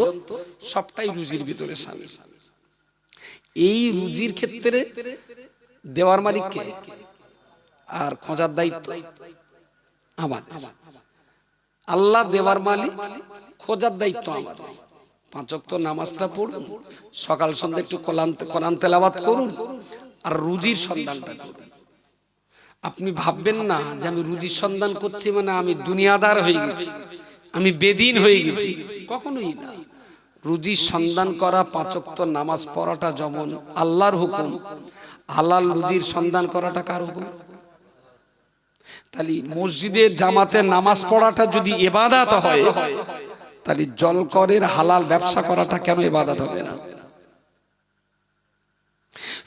সবটাই রুজির ভিতরে শামিল। এই রুজির ক্ষেত্রে দেওয়ার মালিক কে? আর খোঁজার দায়িত্ব আমাদের। আল্লাহ দেওয়ার মালিক, খোঁজার দায়িত্ব আমাদের। 5 ওয়াক্ত নামাজটা পড়ুন, সকাল সন্ধ্যা একটু কোরআন তেলাওয়াত করুন, আর রুজির সন্ধানটা করুন। আপনি ভাববেন না যে আমি রুজির সন্ধান করছি মানে আমি দুনিয়াদার হয়ে গেছি, আমি বেদিন হয়ে গেছি, কখনোই না। রুজির সন্ধান করা, 5 ওয়াক্ত নামাজ পড়াটা যেমন আল্লাহর হুকুম, হালাল রুজির সন্ধান করাটা কার হুকুম? তাহলে মসজিদের জামাতে নামাজ পড়াটা যদি ইবাদত হয়, তাহলে জলকরের হালাল ব্যবসা করাটা কেন ইবাদত হবে না?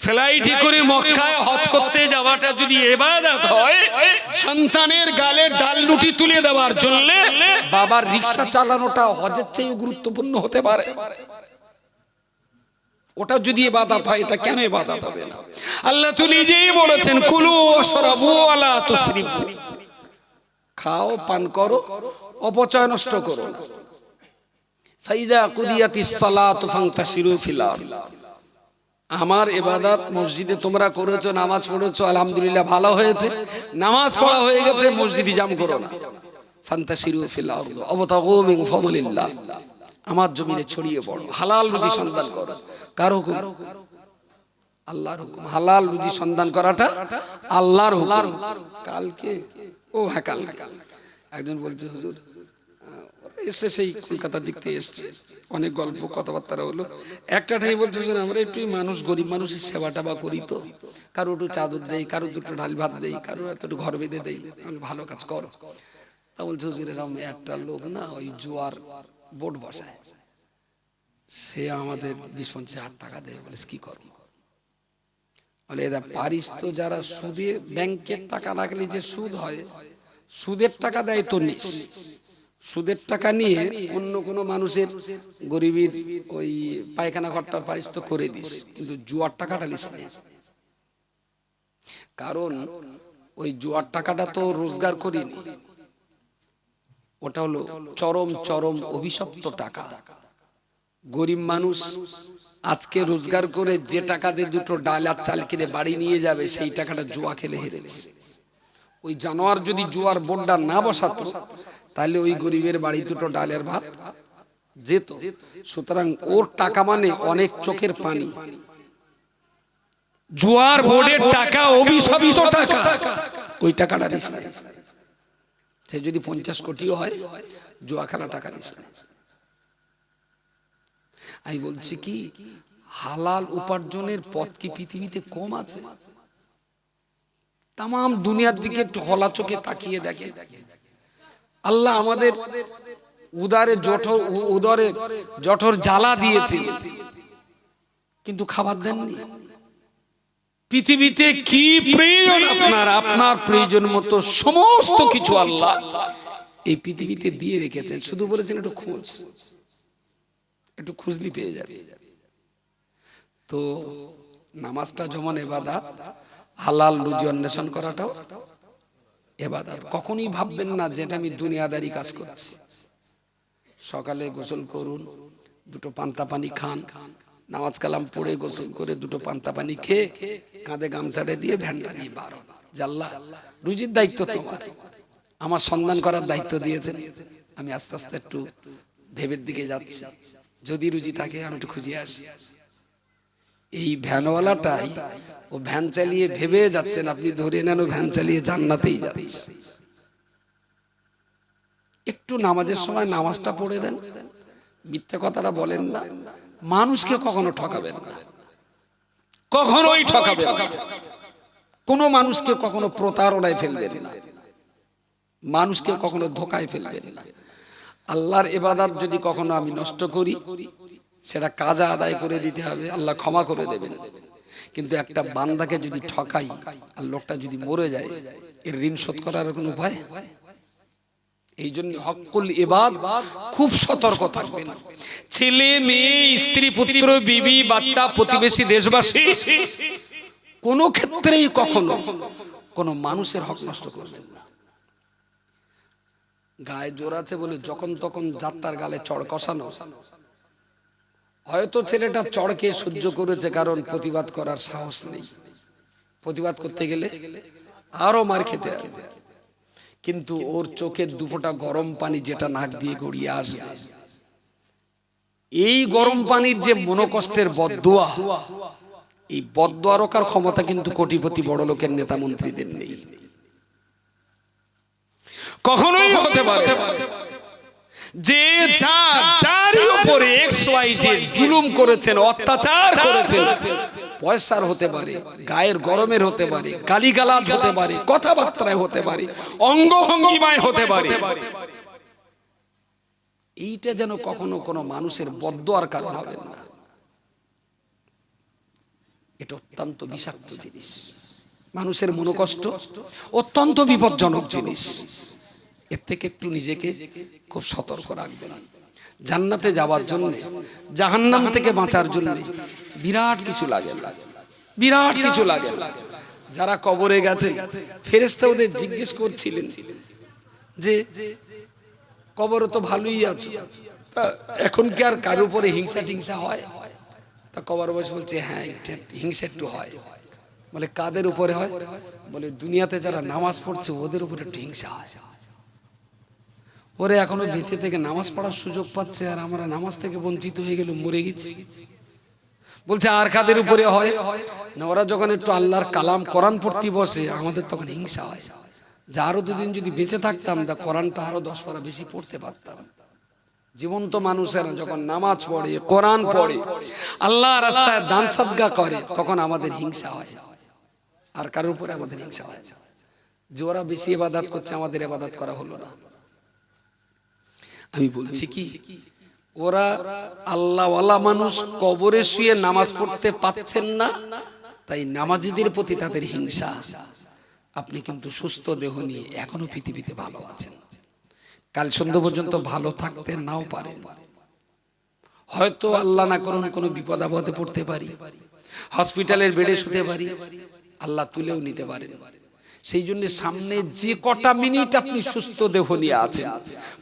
ফ্লাইটে করে মক্কায় হজ করতে যাওয়াটা যদি ইবাদত হয়, সন্তানের গালে ডাল রুটি তুলে দেওয়ার জন্য বাবার রিকশা চালানোটা হজের চেয়ে গুরুত্বপূর্ণ হতে পারে। ওটা যদি ইবাদত হয়, এটা কেন ইবাদত হবে না? আল্লাহ তো নিজেই বলেছেন, কুলু ওয়াশরাবু ওয়ালা তুসরিফু, খাও পান করো, অপচয় নষ্ট করো না। ফাইদা কুদিয়াতিস সালাতু ফান্তাশিরু ফিল আরদ, আমার ইবাদত মসজিদে তোমরা করেছো, নামাজ পড়েছো, আলহামদুলিল্লাহ ভালো হয়েছে। নামাজ পড়া হয়ে গেছে, মসজিদে জাম করো না। ফান্তাশিরু ফিল আরদ ওয়াবতাগু মিন ফাদলিল্লাহ, আমার জমিনে ছড়িয়ে পড়ো, হালাল রুজি সন্ধান করো। কার হুকুম? আল্লাহর হুকুম। হালাল রুজি সন্ধান করাটা আল্লাহর হুকুম। কালকে কাল একজন বলছে, হুজুর এসে সেই কলকাতার দিক থেকে এসছে, অনেক গল্প কথাবার্তা হলো। একটাই বলছে, হুজুর আমরা একটু মানুষ, গরিব মানুষের সেবা টেবা করি, তো কারো একটু চাদর দেই, কারো দুটো ডাল ভাত দেই, কারো একটু ঘর বেঁধে দেই, ভালো কাজ করো। তা বলছে, হুজুর এরকম একটা লোক না ওই জুয়ার বোর্ড বসায়, সে আমাদের 20-50 টাকা দেয়। বলে কি করো? বলে এরা পারিস তো, যারা সুদে ব্যাংকের টাকা রাখলে যে সুদ হয়, সুদের টাকা দেয় তো নিস, সুদের টাকা নিয়ে অন্য কোনো মানুষের গরিবের ওই পায়খানা ঘরটার পারিস তো করে দিস, কিন্তু জুয়ার টাকাটা নিস না। কারণ ওই জুয়ার টাকাটা তো রোজগার করিনি, ওটা হলো চরম চরম অভিশপ্ত টাকা। গরিব মানুষ আজকে রোজগার করে যে টাকা দিয়ে দুটো ডাল আর চাল কিনে বাড়ি নিয়ে যাবে, সেই টাকাটা জুয়া খেলে হেরেছে। ওই জানোয়ার যদি জুয়ার বোর্ডটা না বসাতো, তাহলে ওই গরিবের বাড়ি দুটো ডালের ভাত যেত। সুতরাং ওর টাকা মানে অনেক চোখের পানি। জুয়ার বোর্ডের টাকা অভিশপ্ত টাকা, ওই টাকাটা নিস না। সে যদি 50 কোটিও হয়, জুয়া খেলা টাকা নিস না। আমি বলছি কি, হালাল উপার্জনের পথ কি পৃথিবীতে কম আছে? তাম দুনিয়ার দিকে একটু খোলা চোখে তাকিয়ে দেখে। আল্লাহ আমাদের উদরে জঠর জ্বালা দিয়েছে, কিন্তু খাবার দেননি। পৃথিবীতে কি প্রয়োজন আপনার, আপনার প্রয়োজন মতো সমস্ত কিছু আল্লাহ এই পৃথিবীতে দিয়ে রেখেছেন। শুধু বলেছেন একটু খোঁজ, একটু খুঁজলি পেয়ে যাবে। তো নামাজটা যেমন ইবাদত, হালাল রুজি অন্বেষণ করাটাও ইবাদত। কখনোই ভাববেন না যেটা আমি দুনিয়াদারি কাজ করছি। সকালে গোসল করুন, দুটো পান্তা পানি খান, নামাজ কালাম পড়ে গোসল করে দুটো পান্তা পানি খেয়ে কাঁধে গামছাটা দিয়ে ভ্যানটা নিয়ে বার হন। আল্লাহ, রুজির দায়িত্ব তোমার, আমার সন্ধান করার দায়িত্ব দিয়েছেন। আমি আস্তে আস্তে একটু ভেবের দিকে যাচ্ছি, যদি রুজি থাকে আমি একটু খুঁজে আসি। এই ভ্যানওয়ালাটাই ও ভ্যান চালিয়ে ভেবে যাচ্ছেন, আপনি ধরে নেন ও ভ্যান চালিয়ে জান্নাতেই যাচ্ছে। একটু নামাজের সময় নামাজটা পড়ে দেন, মিথ্যে কথাটা বলেন না, মানুষকে কখনো ঠকাবেন না, কখনোই ঠকাবেন না, কোনো মানুষকে কখনো প্রতারণায় ফেলবেন না, মানুষকে কখনো ধোকায় ফেলবেন না। আল্লাহর ইবাদত যদি কখনো আমি নষ্ট করি, সেটা কাজা আদায় করে দিতে হবে, আল্লাহ ক্ষমা করে দেবেন। কিন্তু একটা বান্দাকে যদি ঠকাই আর লোকটা যদি মরে যায়, এর ঋণ শোধ করার কোনো উপায়? এই জন্য হকুল ইবাদ খুব সতর্ক থাকবেন। ছেলে মেয়ে, স্ত্রী পুত্র, বিবি বাচ্চা, প্রতিবেশী, দেশবাসী, কোনো ক্ষেত্রেই কখনো কোনো মানুষের হক নষ্ট করবেন না। গায়ে জোর আছে বলে যখন তখন যাত্রার গালে চড় কষানো, হয়তো ছেলেটা চড়কে সহ্য করেছে কারণ প্রতিবাদ করার সাহস নেই, প্রতিবাদ করতে গেলে আরো মার খেতে হবে। কিন্তু ওর চোখের দুফোঁটা গরম পানি যেটা নাক দিয়ে গড়িয়ে আসবে, এই গরম পানির যে মনোকষ্টের বদদুয়া, এই বদদুয়া রোকার ক্ষমতা কিন্তু কোটিপতি বড় লোকের নেতা মন্ত্রীদের নেই, কখনোই হতে পারে। যে যারই উপরে XYZ জুলুম করেছেন, অত্যাচার করেছেন, পয়সার হতে পারে, গায়ের গরমের হতে পারে, গালিগালাজ হতে পারে, কথাবার্তায় হতে পারে, অঙ্গভঙ্গিমায় হতে পারে, এইটা যেন কখনো কোনো মানুষের বদদুয়ার কারণ হবে না। এটা অত্যন্ত বিষাক্ত জিনিস, মানুষের মনোকষ্ট অত্যন্ত বিপজ্জনক জিনিস। এর থেকে একটু নিজেকে খুব সতর্ক রাখবেন। জান্নাতে যাওয়ার জন্য, জাহান্নাম থেকে বাঁচার জন্য বিরাট কিছু লাগে না, বিরাট কিছু লাগে না। যারা কবরে গেছেন, ফেরেশতা ওদের জিজ্ঞেস করছিলেন যে কবরে তো ভালোই আছো, এখন কি আর কারোর উপরে হিংসা টিংসা হয়? তা কবরবাসী বলছে হ্যাঁ, হিংসা একটু হয়। বলে কাদের উপরে হয়? বলে দুনিয়াতে যারা নামাজ পড়ছে ওদের উপরে একটু হিংসা হয়। ওরে এখনো বেঁচে থেকে নামাজ পড়ার সুযোগ পাচ্ছে, আর আমরা নামাজ থেকে বঞ্চিত হয়ে গেল, মরে গেছি। বলছে আর কাদের উপরে হয় না, ওরা যখন একটু আল্লাহর কালাম কোরআন পড়তে বসে আমাদের তখন হিংসা হয়, যে আরো দুদিন যদি বেঁচে থাকতাম তা কোরআনটা আরো 10 পারা বেশি পড়তে পারতাম। জীবন্ত মানুষেরা যখন নামাজ পড়ে, কোরআন পড়ে, আল্লাহর রাস্তায় দান সাদকা করে, তখন আমাদের হিংসা হয়। আর কারোর উপরে আমাদের হিংসা হয় যে ওরা বেশি ইবাদত করছে, আমাদের ইবাদত করা হলো না। আমি বলছি কি, ওরা আল্লাহওয়ালা মানুষ কবরে শুয়ে নামাজ পড়তে পাচ্ছেন না, তাই নামাজীদের প্রতি তাদের হিংসা। আপনি কিন্তু সুস্থ দেহ নিয়ে এখনো পৃথিবীতে ভালো আছেন, কাল সন্ধ্যা পর্যন্ত ভালো থাকতে নাও পারেন। হয়তো আল্লাহ না করুন কোনো বিপদ আপদে পড়তে পারি, হসপিটালের বেডে শুতে পারি, আল্লাহ তুলেও নিতে পারেন। সেই জন্য সামনে যে কটা মিনিট আপনি সুস্থ দেহ নিয়ে আছেন,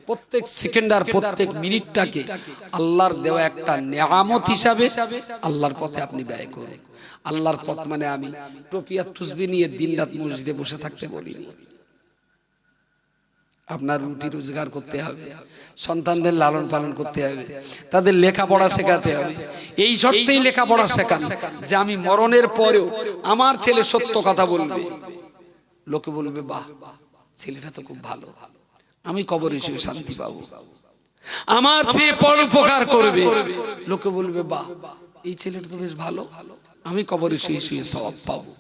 প্রত্যেক সেকেন্ড আর প্রত্যেক মিনিটটাকে আল্লাহর দেওয়া একটা নেয়ামত হিসাবে আল্লাহর পথে আপনি ব্যয় করুন। আল্লাহর পথ মানে আমি টুপি আর তাসবিহ নিয়ে দিনরাত মসজিদে বসে থাকতে বলিনি। আপনার রুটি রোজগার করতে হবে, সন্তানদের লালন পালন করতে হবে, তাদের লেখাপড়া শেখাতে হবে। এই শর্তেই লেখাপড়া শেখান যে আমি মরণের পরেও আমার ছেলে সত্য কথা বলবে, লোকে বলবে বাহ ছেলেটা তো খুব ভালো, আমি কবরে শুয়ে শান্তি পাবো। আমার চেয়ে পরোপকার করবে, লোকে বলবে বাহ এই ছেলেটা তো বেশ ভালো, আমি কবরে শুয়ে শুয়ে সওয়াব পাবো।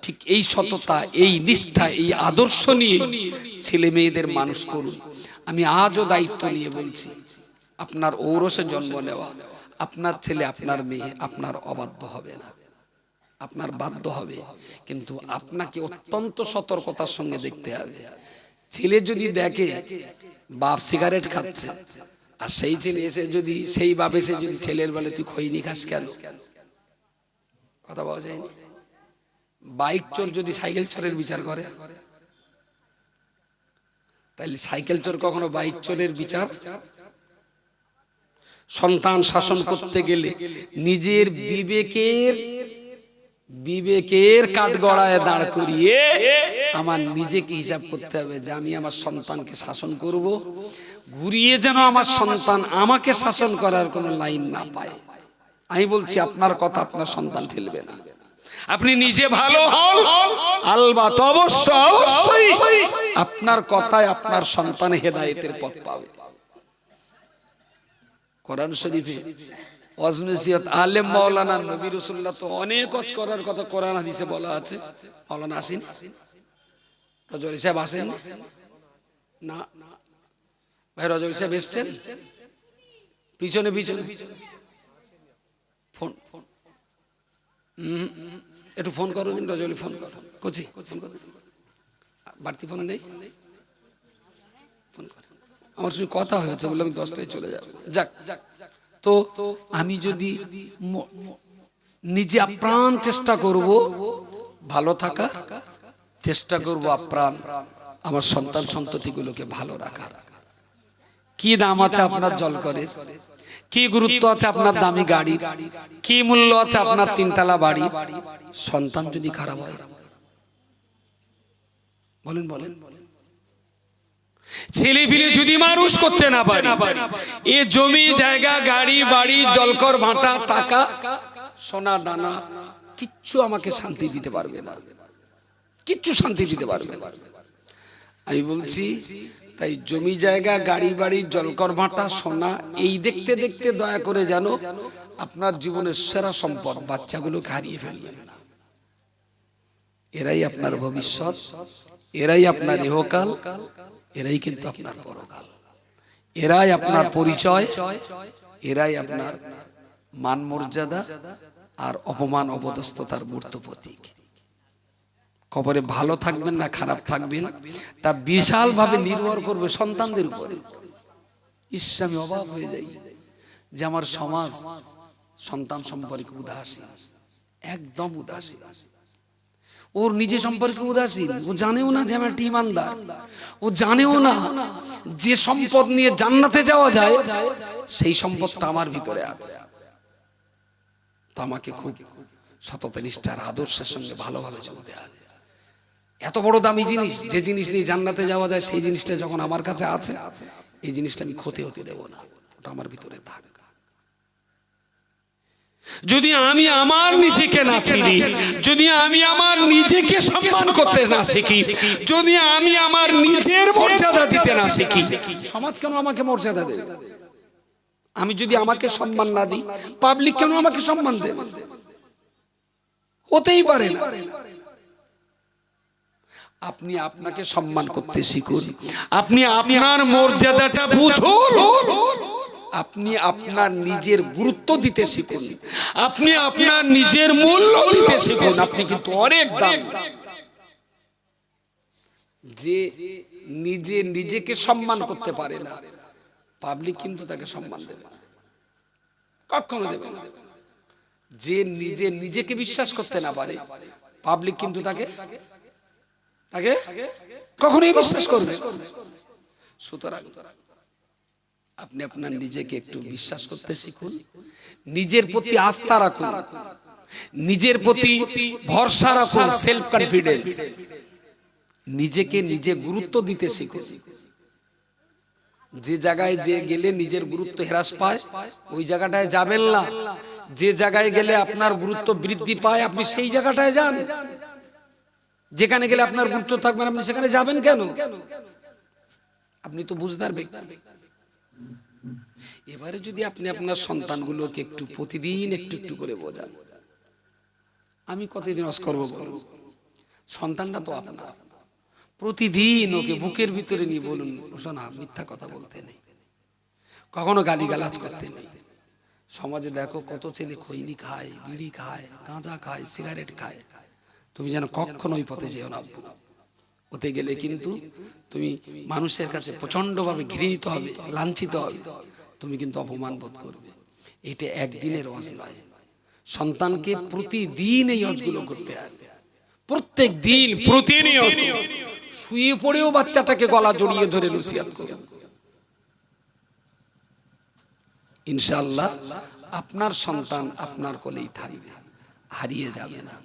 ঠিক এই সততা, এই নিষ্ঠা, এই আদর্শ নিয়ে ছেলে মেয়েদের মানুষ করুন। আমি আজও দায়িত্ব নিয়ে বলছি, আপনার ঔরসে জন্ম নেওয়া আপনার ছেলে আপনার মেয়ে আপনার অবাধ্য হবে না, আপনার বাধ্য হবে, কিন্তু আপনাকে অত্যন্ত সতর্কতার সঙ্গে দেখতে হবে। ছেলে যদি দেখে বাপ সিগারেট খাচ্ছে, আর সেই ছেলে এসে যদি সেই বাপ এসে যদি ছেলের বলে তুই খৈনি খাস কেন, কথা বলা যায়নি। বাইক চোর যদি সাইকেল চোরের বিচার করে, তাহলে সাইকেল চোর কখনো বাইক চোরের বিচার সন্তান শাসন করতে গেলে নিজের বিবেকের কাঠগড়ায় দাঁড় করিয়ে আমার নিজেকে হিসাব করতে হবে যে আমি আমার সন্তানকে শাসন করব, ঘুরিয়ে যেন আমার সন্তান আমাকে শাসন করার কোনো লাইন না পায়। আমি বলছি আপনার কথা আপনার সন্তান ফেলবে না। আপনি নিজে ভালো হন, আলবাত অবশ্যই আপনার কথায় আপনার সন্তান হেদায়েতের পথ পাবে। কোরআন শরীফে ওয়াজ নসিহত আলেম মাওলানা নবী রাসূলুল্লাহ তো অনেক ওয়াজ করার কথা কোরআন হাদিসে বলা আছে। মাওলানা আসেন, রজবী সাহেব আসেন না? ভাই রজবী সাহেব এসেছেন? পিছনে ফোন একটু ফোন করো দিন, রজবী ফোন করো, কোচি বাড়তি ফোন নেই, ফোন কর। আমার সঙ্গে কথা হয়েছে, বললাম 10টায় চলে যাবো। যাক, তো আমি যদি নিজে আপ্রাণ চেষ্টা করব ভালো থাকা, চেষ্টা করব আপ্রাণ আমার সন্তান সন্ততিগুলোকে ভালো রাখার। কি দাম আছে আপনার জলকরের, কি গুরুত্ব আছে আপনার দামি গাড়ির, কি মূল্য আছে আপনার 3তলা বাড়ি, সন্তান যদি খারাপ হয়? বলেন ছেলে ফিলে যদি মানুষ করতে না পারি, এ জমি জায়গা গাড়ি বাড়ি জলকর ভাটা টাকা সোনা দানা কিচ্ছু আমাকে শান্তি দিতে পারবে না, কিচ্ছু শান্তি দিতে পারবে না। আমি বলছি তাই জমি জায়গা গাড়ি বাড়ি জলকর ভাটা সোনা এই দেখতে দেখতে দয়া করে যেন আপনার জীবনের সেরা সম্পদ বাচ্চাগুলোকে হারিয়ে ফেলবেন না। এরাই আপনার ভবিষ্যৎ, এরাই আপনার ইহকাল, এরাই কিন্তু আপনার পরকাল, এরাই আপনার পরিচয়, এরাই আপনার মান মর্যাদা আর অপমান অপদস্থতার মূর্ত প্রতীক। কবরে ভালো থাকবেন না খারাপ থাকবেন তা বিশাল ভাবে নির্ভর করবে সন্তানদের উপরে। আমি অবাক হয়ে যাই যে আমার সমাজ সন্তান সম্পর্কে উদাসীন, একদম উদাসীন। ওর নিজে সম্পর্কে উদাসীন, ও জানেও না যে আমার ইমানদার, ও জানেও না যে সম্পদ নিয়ে জান্নাতে যাওয়া যায় সেই সম্পদটা আমার ভিতরে আছে। তো আমাকে খুব সততা নিষ্ঠার আদর্শের সঙ্গে ভালোভাবে চলতে হবে। এত বড় দামি জিনিস, যে জিনিস নিয়ে জান্নাতে যাওয়া যায়, সেই জিনিসটা যখন আমার কাছে আছে, এই জিনিসটা আমি ক্ষতি হতে দেব না, ওটা আমার ভিতরে থাক। যদি আমি আমার নিজেকে না চিনি, যদি আমি আমার নিজেকে সম্মান করতে না শিখি, যদি আমি আমার নিজের মর্যাদা দিতে না শিখি, সমাজ কেন আমাকে মর্যাদা দেবে? আমি যদি আমাকে সম্মান না দিই, পাবলিক কেন আমাকে সম্মান দেবে? হতেই পারে না। আপনি আপনাকে সম্মান করতে শিখুন, আপনি আপনার মর্যাদাটা বুঝুন, আপনি আপনার নিজের গুরুত্ব দিতে শিখুন, আপনি আপনার নিজের মূল্য দিতে শিখুন। আপনি কিন্তু অনেক দাম। যে নিজে নিজেকে সম্মান করতে পারে না, পাবলিক কিন্তু তাকে সম্মান দেবে না, কখনো দেবে না। যে নিজে নিজেকে বিশ্বাস করতে না পারে, পাবলিক কিন্তু তাকে কখনোই বিশ্বাস করবে। সুতরাং আপনি আপনার নিজেকে একটু বিশ্বাস করতে শিখুন, নিজের প্রতি আস্থা রাখুন, নিজের প্রতি ভরসা রাখুন, সেলফ কনফিডেন্স, নিজেকে নিজে গুরুত্ব দিতে শিখুন। যে জায়গায় যে গেলে নিজের গুরুত্ব হ্রাস পায় ওই জায়গাটায় যাবেন না, যে জায়গায় গেলে আপনার গুরুত্ব বৃদ্ধি পায় আপনি সেই জায়গাটায় যান। যেখানে গেলে আপনার গুরুত্ব থাকবে না আপনি সেখানে যাবেন কেন? আপনি তো বুঝদার ব্যক্তি। এবারে যদি আপনি আপনার সন্তানগুলোকে একটু প্রতিদিন একটু একটু করে বোঝান, আমি কতদিন ওয়াজ করবো বলুন? সন্তানটা তো আপনার, প্রতিদিন ওকে বুকের ভিতরে নিয়ে বলুন, শোনা মিথ্যা কথা বলতে নেই, কখনো গালিগালাজ করতে নেই। সমাজে দেখো কত ছেলে খৈনি খায়, বিড়ি খায়, গাঁজা খায়, সিগারেট খায়, তুমি যেন কখনো ওই পথে যেও না। ওতে গেলে কিন্তু তুমি মানুষের কাছে প্রচন্ড ভাবে ঘৃণিত হবে, লাঞ্ছিত হবে, তুমি কিন্তু অপমান বোধ করবে। এটা একদিনের ওয়াজ নয়, সন্তানকে প্রতিদিন এই ওয়াজগুলো করতে হবে, প্রত্যেক দিন প্রতিনিয়ত। শুয়ে পড়েও বাচ্চাটাকে গলা জড়িয়ে ধরে নসিহত করুন। ইনশাআল্লাহ আপনার সন্তান আপনার কোলেই থাকবে, হারিয়ে যাবে না।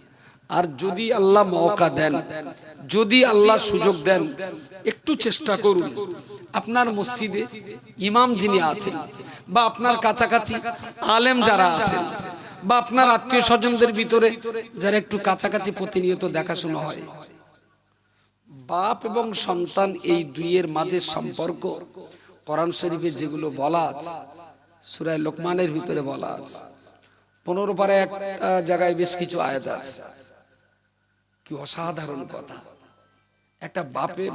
আর যদি আল্লাহ মওকা দেন, যদি আল্লাহ সুযোগ দেন, একটু চেষ্টা করুন আপনার মসজিদে ইমাম যিনি আছেন বা আপনার কাছাকাছি আলেম যারা আছেন বা আপনার আত্মীয় স্বজনদের ভিতরে যারা একটু কাছাকাছি প্রতিনিয়ত দেখাশোনা হয়, বাপ এবং সন্তান এই দুইয়ের মাঝে সম্পর্ক কোরআন শরীফে যেগুলো বলা আছে, সূরা লোকমানের ভিতরে বলা আছে, 15 পারে একটা জায়গায় বেশ কিছু আয়াত আছে। কি অসাধারণ কথা! একটা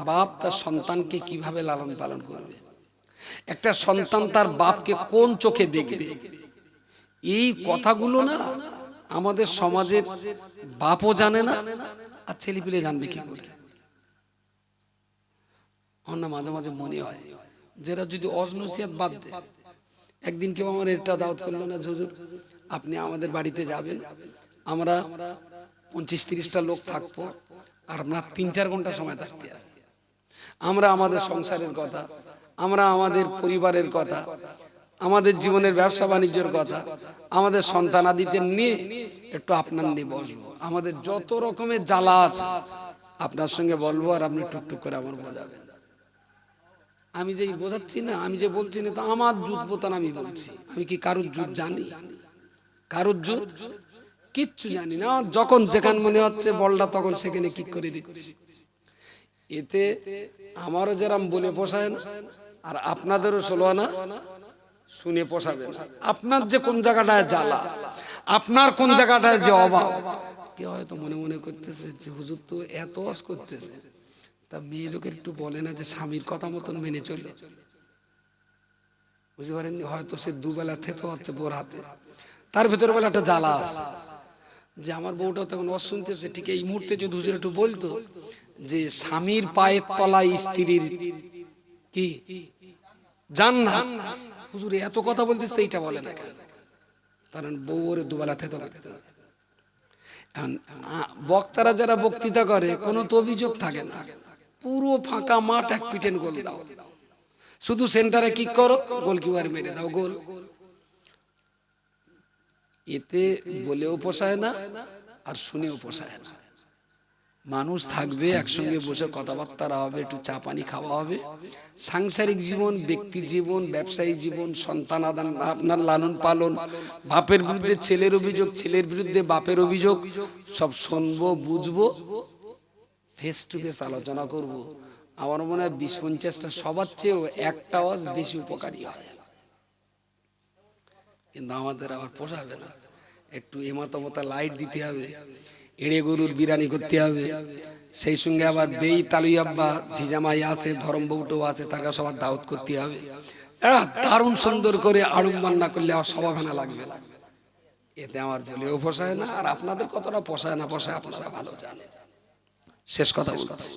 বাপ তার সন্তানকে কিভাবে লালন পালন করবে, একটা সন্তান তার বাপকে কোন চোখে দেখবে, এই কথাগুলো না আমাদের সমাজের বাপও জানে না, আর ছেলেপিলে জানবে কি করে। আমার না মাঝে মাঝে মনে হয় যারা যদি অজনসিয়াত বাদ দেয়, একদিন কেউ আমার এটা দাওয়াত করলো না, হুজুর আপনি আমাদের বাড়িতে যাবেন, আমরা 25-30টা লোক থাকবো, আর আপনার 3-4 ঘন্টা সময় থাকতে হবে, আমরা আমাদের সংসারের কথা, আমরা আমাদের পরিবারের কথা, আমাদের জীবনের ব্যবসা বাণিজ্যের কথা, আমাদের সন্তানাদিদের নিয়ে একটু আপনার নিয়ে বসবো, আমাদের যত রকমের জ্বালা আছে আপনার সঙ্গে বলবো, আর আপনি টুকটুক করে আমার বোঝাবেন। আমি যে বোঝাচ্ছি না, আমি যে বলছি না, তো আমার জুত বোতান আমি বলছি। আমি কি কারুর জুত জানি? কারুর জুত কিচ্ছু জানি না। যখন যেখানে মনে হচ্ছে বলটা, তখন সেখানে কিক করে দিচ্ছি। এতে আমারও যেরাম বলে পোষায় না, আর আপনাদেরও ষোলো না শুনে পোষাবে না। আপনার যে কোন জায়গাটায় জ্বালা, আপনার কোন জায়গাটায় যে অভাব, কেউ হয়তো মনে মনে করতেছে যে হুজুর তো এত অস করতেছে, তা মেয়ে লোকের একটু বলে না যে স্বামীর কথা মতন মেনে চলে, বুঝতে পারেননি? হয়তো সে দুবেলা থেতো হচ্ছে বোর হাতে, তার ভেতরে বলে একটা জ্বালা আছে যে আমার বউটাও তখন অস শুনতেছে। ঠিক এই মুহূর্তে যদি হুজুর একটু বলতো যে স্বামীর পায়ের তলায় স্ত্রীর কি জান্নাত, হুজুর এত কথা বলতেছে, এইটা বলে না কেন? কারণ বউ ওরে দুবেলা থেতো করতে হবে। বক্তারা যারা বক্তৃতা করে কোনো তো অভিযোগ থাকে না, পুরো ফাঁকা মাঠ, এক পিটেন গোল দাও, শুধু সেন্টারে কিক করো, গোলকিপার মেরে দাও গোল। এতে বলেও পোষায় না, আর শুনেও পোষায় না। মানুষ থাকবে, একসঙ্গে বসে কথাবার্তা হবে, একটু চা পানি খাওয়া হবে, সাংসারিক জীবন, ব্যক্তি জীবন, ব্যবসায়ী জীবন, সন্তান আদান, আপনার লালন পালন, বাপের বিরুদ্ধে ছেলের অভিযোগ, ছেলের বিরুদ্ধে বাপের অভিযোগ, সব শুনবো, বুঝবো, ফেস টু ফেস আলোচনা করব। আমার মনে হয় 20-50টা সবার চেয়েও একটা ওয়াজ বেশি উপকারী হয়। কিন্তু আমাদের আবার পোষাবে না, একটু এমাতমতা লাইট দিতে হবে, এড়ে গরুর বিরানি করতে হবে, সেই সঙ্গে আবার বেই তালুয়াব্বা ঝিজামাই আছে, ধরম বউটো আছে, তাকে সবার দাওয়াত করতে হবে। এরা দারুণ সুন্দর করে আড়ুম বান্না করলে আমার সবাভানা লাগবে না। এতে আমার বলেও পোষায় না, আর আপনাদের কতটা পোষায় না পোষায় আপনারা ভালো জানেন। শেষ কথা বলছি,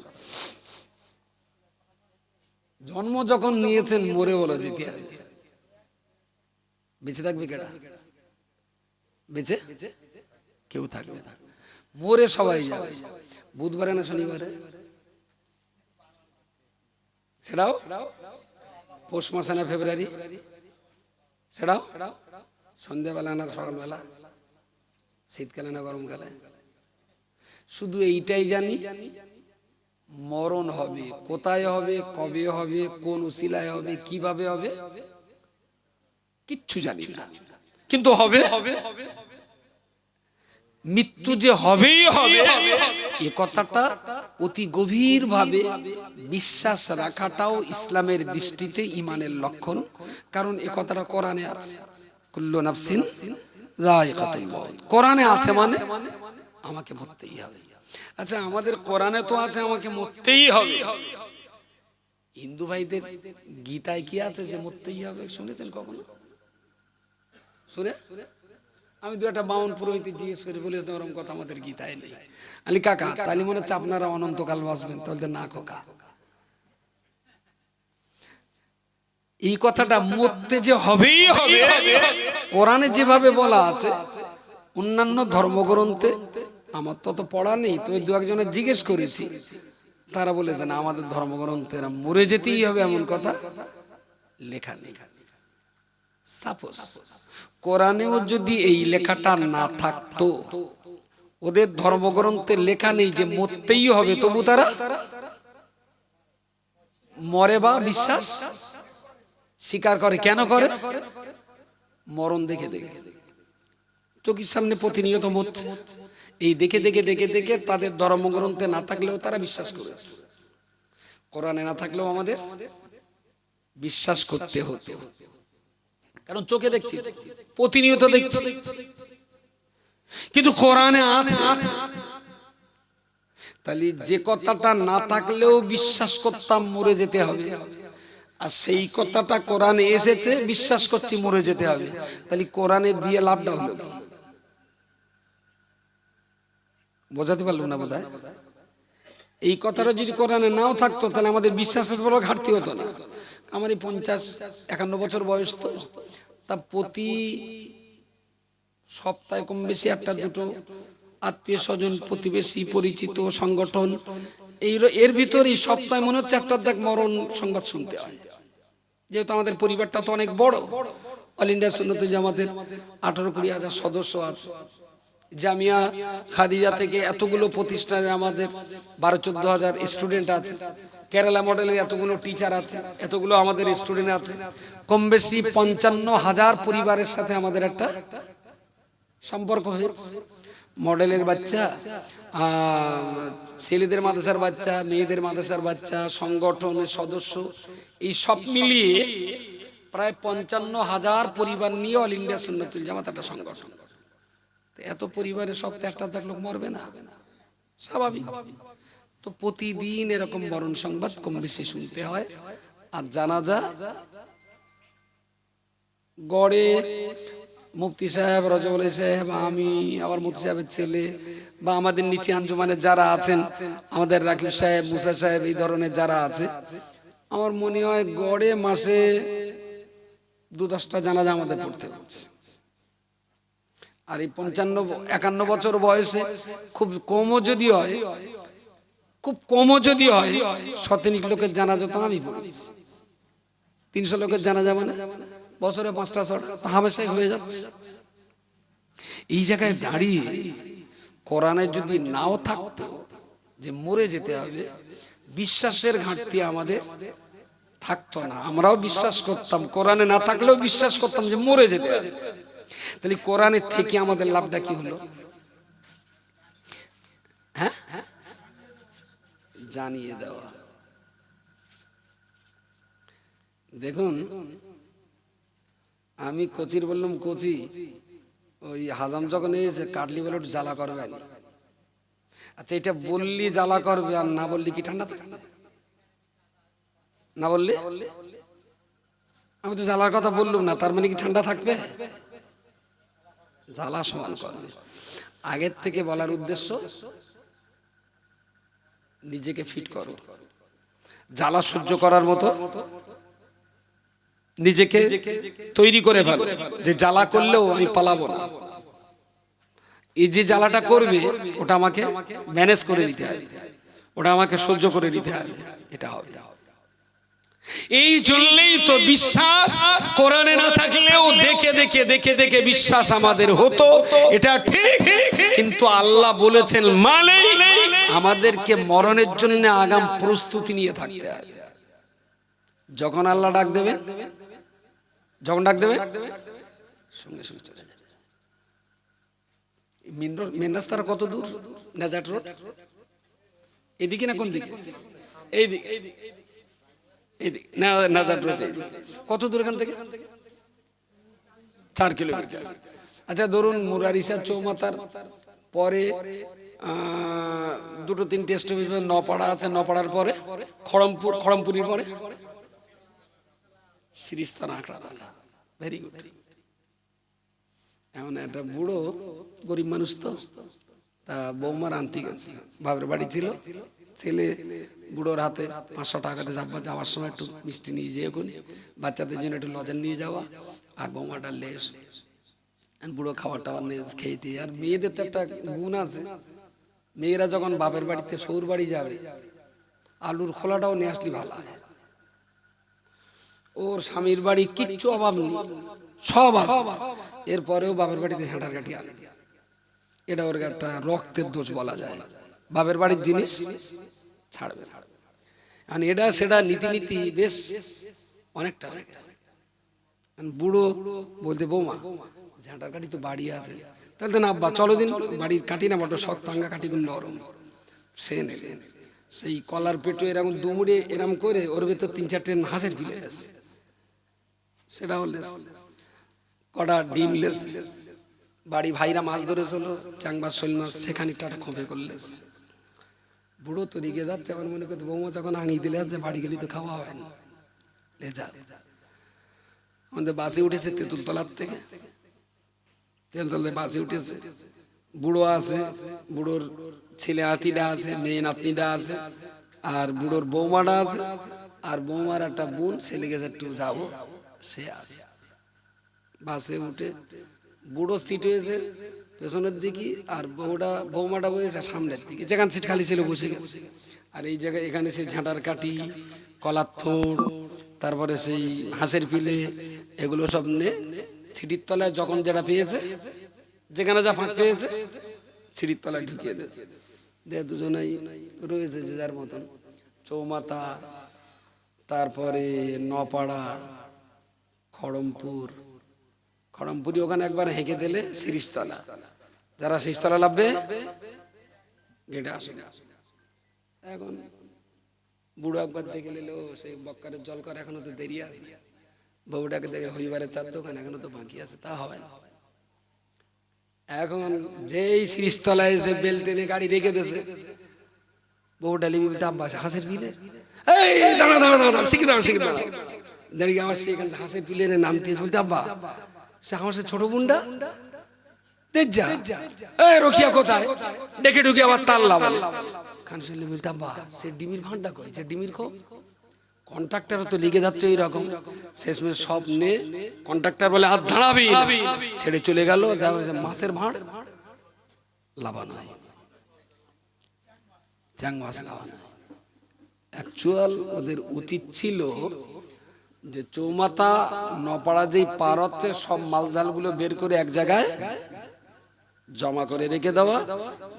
জন্ম যখন নিয়েছেন মরে বলো যেতে হবে, বেঁচে থাকবে কেডা? বেঁচে কেউ থাকবে না, মরে সবাই যাবে। বুধবারে না শনিবারে? সেটাও পৌষ মাসে না ফেব্রুয়ারি? সেটাও সন্ধ্যাবেলা না সকালবেলা? শীতকালে না গরমকালে? শুধু এইটাই জানি মরণ হবে, কোথায় হবে, কবে হবে, কোন উসিলায় হবে, কিভাবে হবে, কিচ্ছু জানি না, কিন্তু হবে। মৃত্যু যে হবেই হবে, এ কথাটা অতি গভীর ভাবে বিশ্বাস রাখাটাও ইসলামের দৃষ্টিতে ঈমানের লক্ষণ। কারণ এ কথাটা কোরআনে আছে, কুল্লু নাফসিন যায়িকাতুল মউত, কোরআনে আছে, মানে আমাকে মরতেই হবে। আচ্ছা, আমাদের কোরআনে তো আছে আমাকে মরতেই হবে, হিন্দু ভাইদের গীতায় কি আছে যে মরতেই হবে? শুনেছেন কখনো? শুনে আমি দু একটা বামন পুরোহিত জিজ্ঞেস করে বলেছেন, ওরকম কথা আমাদের গীতায় নেই। আলি কাকা, তাহলে মনে হচ্ছে আপনারা অনন্তকাল বাঁচবেন। তাহলে না কাকা, এই কথাটা মরতে যে হবেই হবে কোরআনে যেভাবে বলা আছে, অন্যান্য ধর্মগ্রন্থে আমার তত পড়া নেই, তো দু একজনের জিজ্ঞেস করেছি, তারা বলেছেন আমাদের ধর্মগ্রন্থে মরে যেতেই হবে এমন কথা লেখা নেই। সাপোজ কোরআনেও যদি এই লেখাটা না থাকতো, ওদের ধর্মগ্রন্থে লেখা নেই যে মরতেই হবে, তবু তারা মরে বা বিশ্বাস স্বীকার করে। কেন করে? মরণ দেখে দেখে, চোখের সামনে প্রতিনিয়ত মরছে, এই দেখে দেখে দেখে দেখে তাদের ধর্মগ্রন্থে না থাকলেও তারা বিশ্বাস করেছে। কোরআনে না থাকলেও আমাদের বিশ্বাস করতে হতো, কারণ চোখে দেখছি, প্রতিনিয়ত দেখছি। কিন্তু কোরআনে আছে, তাহলে যে কথাটা না থাকলেও বিশ্বাস করতাম মরে যেতে হবে, আর সেই কথাটা কোরআনে এসেছে বিশ্বাস করছি মরে যেতে হবে, তাহলে কোরআনে দিয়ে লাভটা হলো কি? বোঝাতে পারলাম না বোধহয়। এই কথাটা যদি কোরআনে নাও থাকতো তাহলে আমাদের বিশ্বাসের বড় ঘাটতি হতো না। আমার এই 50-51 বছর বয়স, তো তা প্রতি সপ্তাহে কম বেশি একটা দুটো আত্মীয় স্বজন, প্রতিবেশী, পরিচিত সংগঠন, এর ভিতরে এই সপ্তাহে মনে হচ্ছে একটা দেখ মরণ সংবাদ শুনতে হয়। যেহেতু আমাদের পরিবারটা তো অনেক বড়, অল ইন্ডিয়া সুন্নতুল জামাতের 18-20 হাজার সদস্য আছে। জামিয়া খাদিজা থেকে এতগুলো প্রতিষ্ঠানে আমাদের 12-14 হাজার স্টুডেন্ট আছে। কেরালা মডেলের এতগুলো টিচার আছে, এতগুলো আমাদের স্টুডেন্ট আছে। কম বেশি 55,000 পরিবারের সাথে আমাদের একটা সম্পর্ক হয়েছে। মডেলের বাচ্চা, ছেলেদের মাদ্রাসার বাচ্চা, মেয়েদের মাদ্রাসার বাচ্চা, সংগঠনের সদস্য, এই সব মিলিয়ে প্রায় 55,000 পরিবার নিয়ে অল ইন্ডিয়া সুন্নতুল জামাত একটা সংগঠন। এত পরিবারের সপ্তাহে একটা দেখ লোক মরবে না, স্বাভাবিক। তো প্রতিদিন এরকম মরণ সংবাদ কম বেশি শুনতে হয়। আর জানাজা গড়ে মুফতি সাহেব, রজব আলী সাহেব, আমি, আবার মুফতি সাহেবের ছেলে, বা আমাদের নিচে আঞ্জুমানের যারা আছেন, আমাদের রাকিব সাহেব, মুসা সাহেব, এই ধরনের যারা আছে, আমার মনে হয় গড়ে মাসে 2-10টা জানাজা আমাদের পড়তে হচ্ছে। আর এই 55-51 বছর বয়সে খুব কমও যদি হয়, খুব কমও যদি হয়, 100 লোকের জানাজা তো আমি পড়েছি। 300 লোকের জানাজা মানে বছরে 5টা-6টা হামেশাই হয়ে যাচ্ছে। এই জায়গায় দাঁড়িয়ে কোরআনে যদি নাও থাকতো যে মরে যেতে হবে, বিশ্বাসের ঘাটতি আমাদের থাকতো না। আমরাও বিশ্বাস করতাম, কোরআনে না থাকলেও বিশ্বাস করতাম যে মরে যেতে হবে। তাহলে কোরআনের থেকে আমাদের লাভটা কি হলো? হ্যাঁ, জানিয়ে দেওয়া। দেখুন, আমি কোচির বললাম, কোচি ওই হাজাম যখন এসে কাটলি বলে জ্বালা করবে। আচ্ছা, এটা বললি জ্বালা করবে, আর না বললি কি ঠান্ডা থাকবে? না বললে, আমি তো জ্বালার কথা বললাম না, তার মানে কি ঠান্ডা থাকবে? জ্বালা সমান করবে। আগের থেকে বলার উদ্দেশ্য নিজেকে ফিট করো, জ্বালা সহ্য করার মতো নিজেকে তৈরি করে ফেলো, যে জ্বালা করলেও আমি পালাবো না। এই যে জ্বালাটা করবে ওটা আমাকে ম্যানেজ করে নিতে হবে, ওটা আমাকে সহ্য করে নিতে হবে, এটা হবে। এই জন্যই তো বিশ্বাস কোরআনে না থাকলেও দেখে দেখে দেখে দেখে বিশ্বাস আমাদের হতো, এটা ঠিক। কিন্তু আল্লাহ বলেছেন মানে আমাদেরকে মরণের জন্য আগাম প্রস্তুতি নিয়ে থাকতে হবে। যখন আল্লাহ ডাক দেবেন, যখন ডাক দেবেন সঙ্গে সঙ্গে চলে যাবে। মেন রাস্তাটা কত দূর? নাজাট রোড এদিকে না কোন দিকে? এইদিকে, এইদিকে নাজাট রোড। কত দূর এখান থেকে? 4 কিলোমিটার। আচ্ছা ধরুন মুরারিসা চৌমাথার পরে 2-3 স্টপেজ নপাড়া আছে, নপাড়ার পরে খড়মপুর, খড়মপুরের পরে সিরিস্তান, আঁকড়াতলা। Very good. এমন একটা বুড়ো গরিব মানুষ, তো তা বৌমার আনতে গেছে, বাবার বাড়ি ছিল, ছেলে বুড়োর হাতে 500 টাকাতে যাওয়ার সময় একটু মিষ্টি নিয়ে যেয়ে ওখানে বাচ্চাদের জন্য একটু লজেন নিয়ে যাওয়া, আর বৌমাটা লেস, বুড়ো খাবার টাবার নিয়ে খেয়েতে। আর মেয়েদের তো একটা গুণ আছে, মেয়েরা যখন বাপের বাড়িতে শ্বশুর বাড়ি যাবে, আলুর খোলাটাও নিয়ে আসলে ভালো হয়। ওর স্বামীর বাড়ি কিচ্ছু অভাব নেই, সব আছে, এরপরেও বাপের বাড়িতে ঝাঁটার কাঠি আনে। এটা ওর একটা রক্তের দোষ বলা যায়। বাপের বাড়ির জিনিস ছাড়বে না। মানে এটা সেটা নীতি নীতি বেশ অনেকটা হয়ে গেছে। বুড়ো বলতে বৌমা ঝাঁটার কাঠি তো বাড়ি আছে, তাহলে তো না আব্বা চলো দিন, বাড়ির কাঠি না বড় শক্ত, ভাঙ্গা কাঠিগুলো নরম। সে নেবে সেই কলার পেটে এরকম দুমুড়ে এরকম করে ওর ভেতর 3-4টে হাঁসের পিলে লেস, সেটাও লেস, কটা ডিম লেস। বাড়ি ভাইরা মাছ ধরেছিল, চাংমাছ শোল মাছ, সেখানিকটা খোঁপে করলে। বুড়ো তো রেগে যাচ্ছে, এখন মনে করতে বৌমা যখন আঙি দিলে যাচ্ছে বাড়ি গেলি তো খাওয়া হয় না, লে যা। আমাদের বাসে উঠেছে তেঁতুলতলার থেকে, তেঁতুলতলায় বাসে উঠেছে, বুড়ো আছে, বুড়োর ছেলে নাতিটা আছে, মেয়ে নাতনিটা আছে, আর বুড়োর বৌমাটা আছে, আর বৌমার একটা বোন, ছেলে গেছে একটু যাবো, সে আছে। বাসে উঠে বুড়ো সিট হয়েছে পেছনের দিকে, আর বৌমাটা বসেছে সামনের দিকে, যেখানে সিট খালি ছিল বসে গেছে। আর এই জায়গায় এখানে সেই ঝাঁটার কাঠি, কলার থোড়, তারপরে সেই হাঁসের পিলে, এগুলো সব নিয়ে সিটির তলায় যখন যেটা পেয়েছে, যেখানে যা ফাঁক পেয়েছে সিটির তলায় ঢুকিয়ে দিয়েছে। দিয়ে দুজনেই রয়েছে যে যার মতন। চৌমাথা, তারপরে নপাড়া, খড়মপুরি ওখানে একবার হেঁকে দিলে শিরিষতলা, যারা শিরিষতলা লাভবে গেটে আসে। এখন বুড়ো একবার দেখে নিলো সেই বক্কারের জল করে, এখনো তো দেরি আছে, বউটাকে দেখে হরিবারের 4 দোকান এখনো তো বাকি আছে, তা হবে না। এখন যেই শিরিষতলায় এসে বেল টেনে গাড়ি রেখে দিয়েছে, বউটা লিবি আব্বা হাঁসের পিলে, এই দাঁড়া দাঁড়া দাঁড়া শিখে দাঁড়া, শিখে দাঁড়া, দাঁড়িয়ে আমার সেখানে হাঁসের পিলের নাম দিয়ে বলতে আব্বা সে হাঁসের ছোট বুনটা যা, রকিয়া কোথায়, ডেকে ঢুকে আবার তাল্লা বলে। খান শুনলে বলতে আব্বা সে ডিমির ভান্ডা কই, সে ডিমির খো। কন্ট্রাক্টারও তো লিখে যাচ্ছে ওই রকম, শেষমেশ সব নে কন্ট্রাক্টার বলে আর দাঁড়াবি, ছেড়ে চলে গেল। মাছের ভাঁড় লাভানো হয়, চ্যাং মাছ লাভানো। অ্যাকচুয়াল ওদের উচিত ছিল যে চৌমাথা নপাড়া যেই পার হচ্ছে সব মালজালগুলো বের করে এক জায়গায় জমা করে রেখে দেওয়া,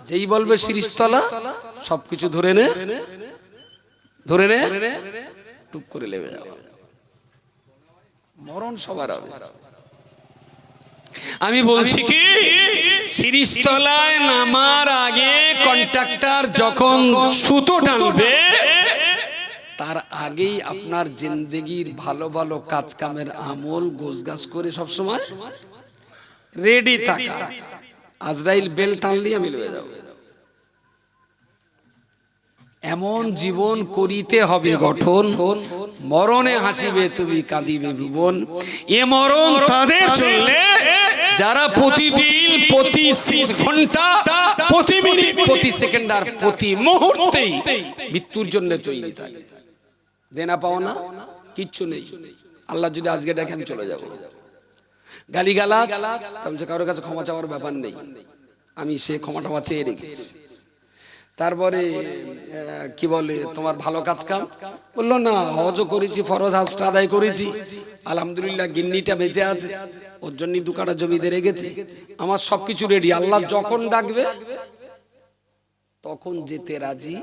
যেই বলবে শিরিষতলা সবকিছু ধরে নে টুপ করে লেবে যাওয়া, মরণ সবার হবে। আমি বলছি কি শিরিষতলায় নামার আগে কন্ট্রাক্টর যখন সুতো টানবে, তার আগেই আপনার জিন্দেগির ভালো ভালো কাজ কামের আমল গোছগাছ করে সবসময় রেডি থাকা। আজরাইল বেল টানলি আমি লয়ে যাব। এমন জীবন করিতে হবে গঠন, মরণে হাসিবে তুমি কাঁদিবে ভুবন। এ মরণ তাদের চললে যারা প্রতিদিন, প্রতি ঘন্টা, প্রতি মিনিট, প্রতি সেকেন্ড আর প্রতি মুহূর্তেই মৃত্যুর জন্য তৈরি থাকে। দেনা পাওনা কিচ্ছু নেই। আল্লাহ যদি আজকে দেখে আমি চলে যাব, গালিগালাজ কারোর কাছে ক্ষমা চাওয়ার ব্যাপার নেই, আমি সে ক্ষমাটা চেয়ে রেখেছি। তারপরে কি বলে তোমার ভালো কাজ কাম, বললো না হজও করেছি, ফরজ হাজটা আদায় করেছি, আলহামদুলিল্লাহ গিন্নিটা বেঁচে আছে, ওর জন্য 2 কাঠা জমি দিয়ে রেখেছি, আমার সবকিছু রেডি, আল্লাহ যখন ডাকবে তখন যেতে রাজি,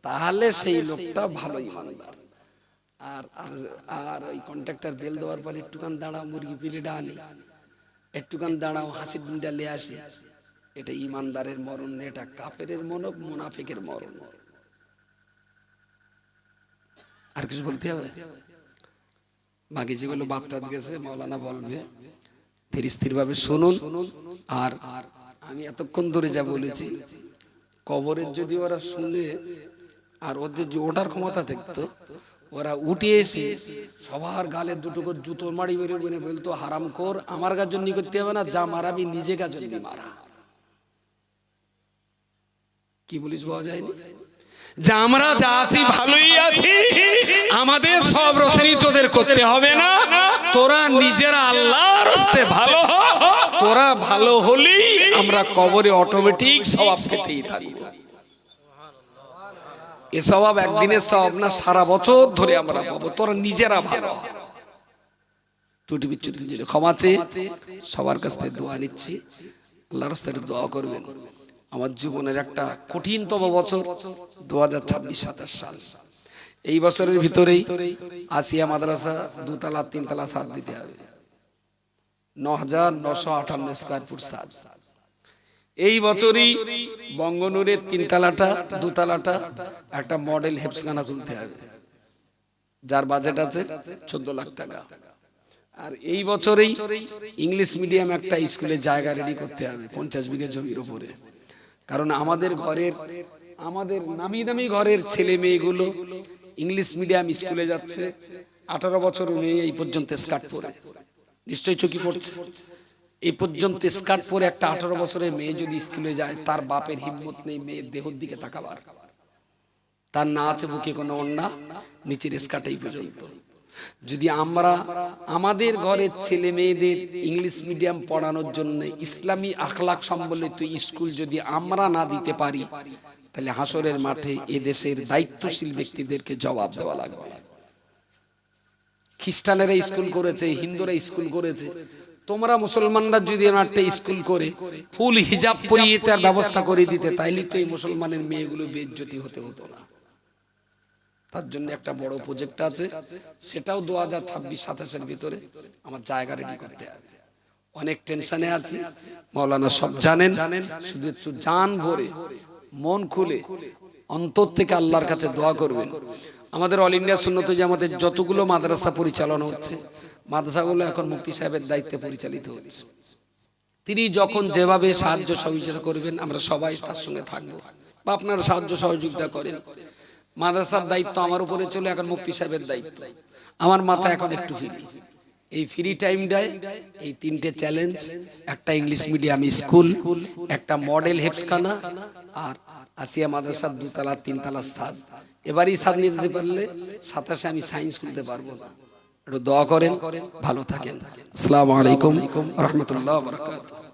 তাহলে সেই লোকটা ভালো ইমানদার। আর ওই কন্ট্রাক্টর বেল দেওয়ার পর একটুখান দাঁড়াও, মুরগি পিলেটা আনি, একটুখান দাঁড়াও, হাসির ডিমটা নিয়ে আসি, এটা ইমানদারের মরণ, এটা কাফেরের মরণ, মুনাফিকের মরণ। আর কিছু বলতে হবে? বাকি যেগুলো বাচ্চা গেছে মৌলানা বলবে, ধীর স্থির ভাবে শুনুন। আর আমি এতক্ষণ ধরে যা বলেছি, কবরের যদি ওরা শুনে আর ওদের যে ওঠার ক্ষমতা থাকতো, ওরা উঠে এসে সবার গালে 2 করে জুতো মারি বেরিয়ে বলে বলতো, হারাম কর, আমার গাছ জন্য করতে হবে না, যা মারাবি নিজে গাছ জন্য মারা। কি বলিস পাওয়া যায়নি যে আমরা যা আছি ভালোই আছি, আমাদের সব রসেনি তোদের করতে হবে না, তোরা নিজেরা আল্লাহর রাস্তে ভালো হ, তোরা ভালো হলেই আমরা কবরে অটোমেটিক সওয়াব পেতেই থাকবো। এ সওয়াব একদিনের সওয়াব না, সারা বছর ধরে আমরা পাবো, তোরা নিজেরা ভালো হ। ত্রুটি বিচ্যুতির জন্য ক্ষমা চেয়ে সবার কাছ থেকে দোয়া নিচ্ছি। আল্লাহর রাস্তায় দোয়া করবেন। আমার জীবনের একটা কঠিনতম বছর 2026-27 সাল। এই বছরের ভিতরেই আসিয়া মাদ্রাসা 2 তলা 3 তলা ছাদ দিতে হবে, 9,958 স্কয়ার ফুট ছাদ। এই বছরই বঙ্গনুরের 3 তলাটা 2 তলাটা একটা মডেল হেফজখানা খুলতে হবে, যার বাজেট আছে 14 লাখ টাকা। আর এই বছরেই ইংলিশ মিডিয়াম একটা স্কুলে জায়গা রেডি করতে হবে 50 বিঘা জমির উপরে। কারণ আমাদের নামি দামি ঘরের ছেলে মেয়েগুলো ইংলিশ মিডিয়াম স্কুলে যাচ্ছে, 18 বছর মেয়ে এই পর্যন্ত স্কার্ট পরে, নিশ্চয়ই চোখে পড়ছে। এই পর্যন্ত স্কার্ট পরে একটা 18 বছরের মেয়ে যদি স্কুলে যায়, তার বাপের হিম্মত নেই মেয়ের দেহর দিকে তাকাবার। তার না আছে বুকে কোনো ওড়না, নিচের স্কার্ট এই পর্যন্ত। যদি আমরা আমাদের ঘরের ছেলে মেয়েদের ইংলিশ মিডিয়াম পড়ানোর জন্য ইসলামী আখলাক সম্বলিত স্কুল যদি আমরা না দিতে পারি, তাহলে হাসরের মাঠে এদেশের দায়িত্বশীল ব্যক্তিদেরকে জবাব দেওয়া লাগবে। খ্রিস্টানেরা স্কুল করেছে, হিন্দুরা স্কুল করেছে, তোমরা মুসলমানরা যদি একটা স্কুল করে ফুল হিজাব পরিয়ে তার ব্যবস্থা করে দিতে, তাইলে তো এই মুসলমানের মেয়েগুলো বেইজ্জতি হতো না। তার জন্য একটা বড় প্রজেক্ট আছে, সেটাও 2026-27 ভিতরে আমার জায়গা রেডি করতে হবে। অনেক টেনশনে আছি, মাওলানা সব জানেন। শুধু একটু জান ভরে মন খুলে অন্তর থেকে আল্লাহর কাছে দোয়া করবেন। আমাদের অল ইন্ডিয়া সুন্নত জামাতের যতগুলো মাদ্রাসা পরিচালনা হচ্ছে, মাদ্রাসাগুলো এখন মুফতি সাহেবের দায়িত্বে পরিচালিত হচ্ছে। তিনি যখন যেভাবে সাহায্য সহযোগিতা করবেন, আমরা সবাই তার সঙ্গে থাকবো, বা আপনারা সাহায্য সহযোগিতা করেন। মাদ্রাসার দায়িত্ব আমার উপরে চলে, এখন মুফতি সাহেবের দায়িত্ব। আমার মাথা এখন একটু ফ্রি। এই ফ্রি টাইমটায় এই 3টে চ্যালেঞ্জ, একটা ইংলিশ মিডিয়াম স্কুল, একটা মডেল হেফজখানা, আর আসিয়া মাদ্রাসার 2 তলা 3 তলা ছাদ। এবারই ছাদ নিয়ে যেতে পারলে 27-এ আমি সায়েন্স খুলতে পারবো না। একটু দোয়া করেন, ভালো থাকেন। আসসালামু আলাইকুম ওয়া রাহমাতুল্লাহি ওয়া বারাকাতুহু।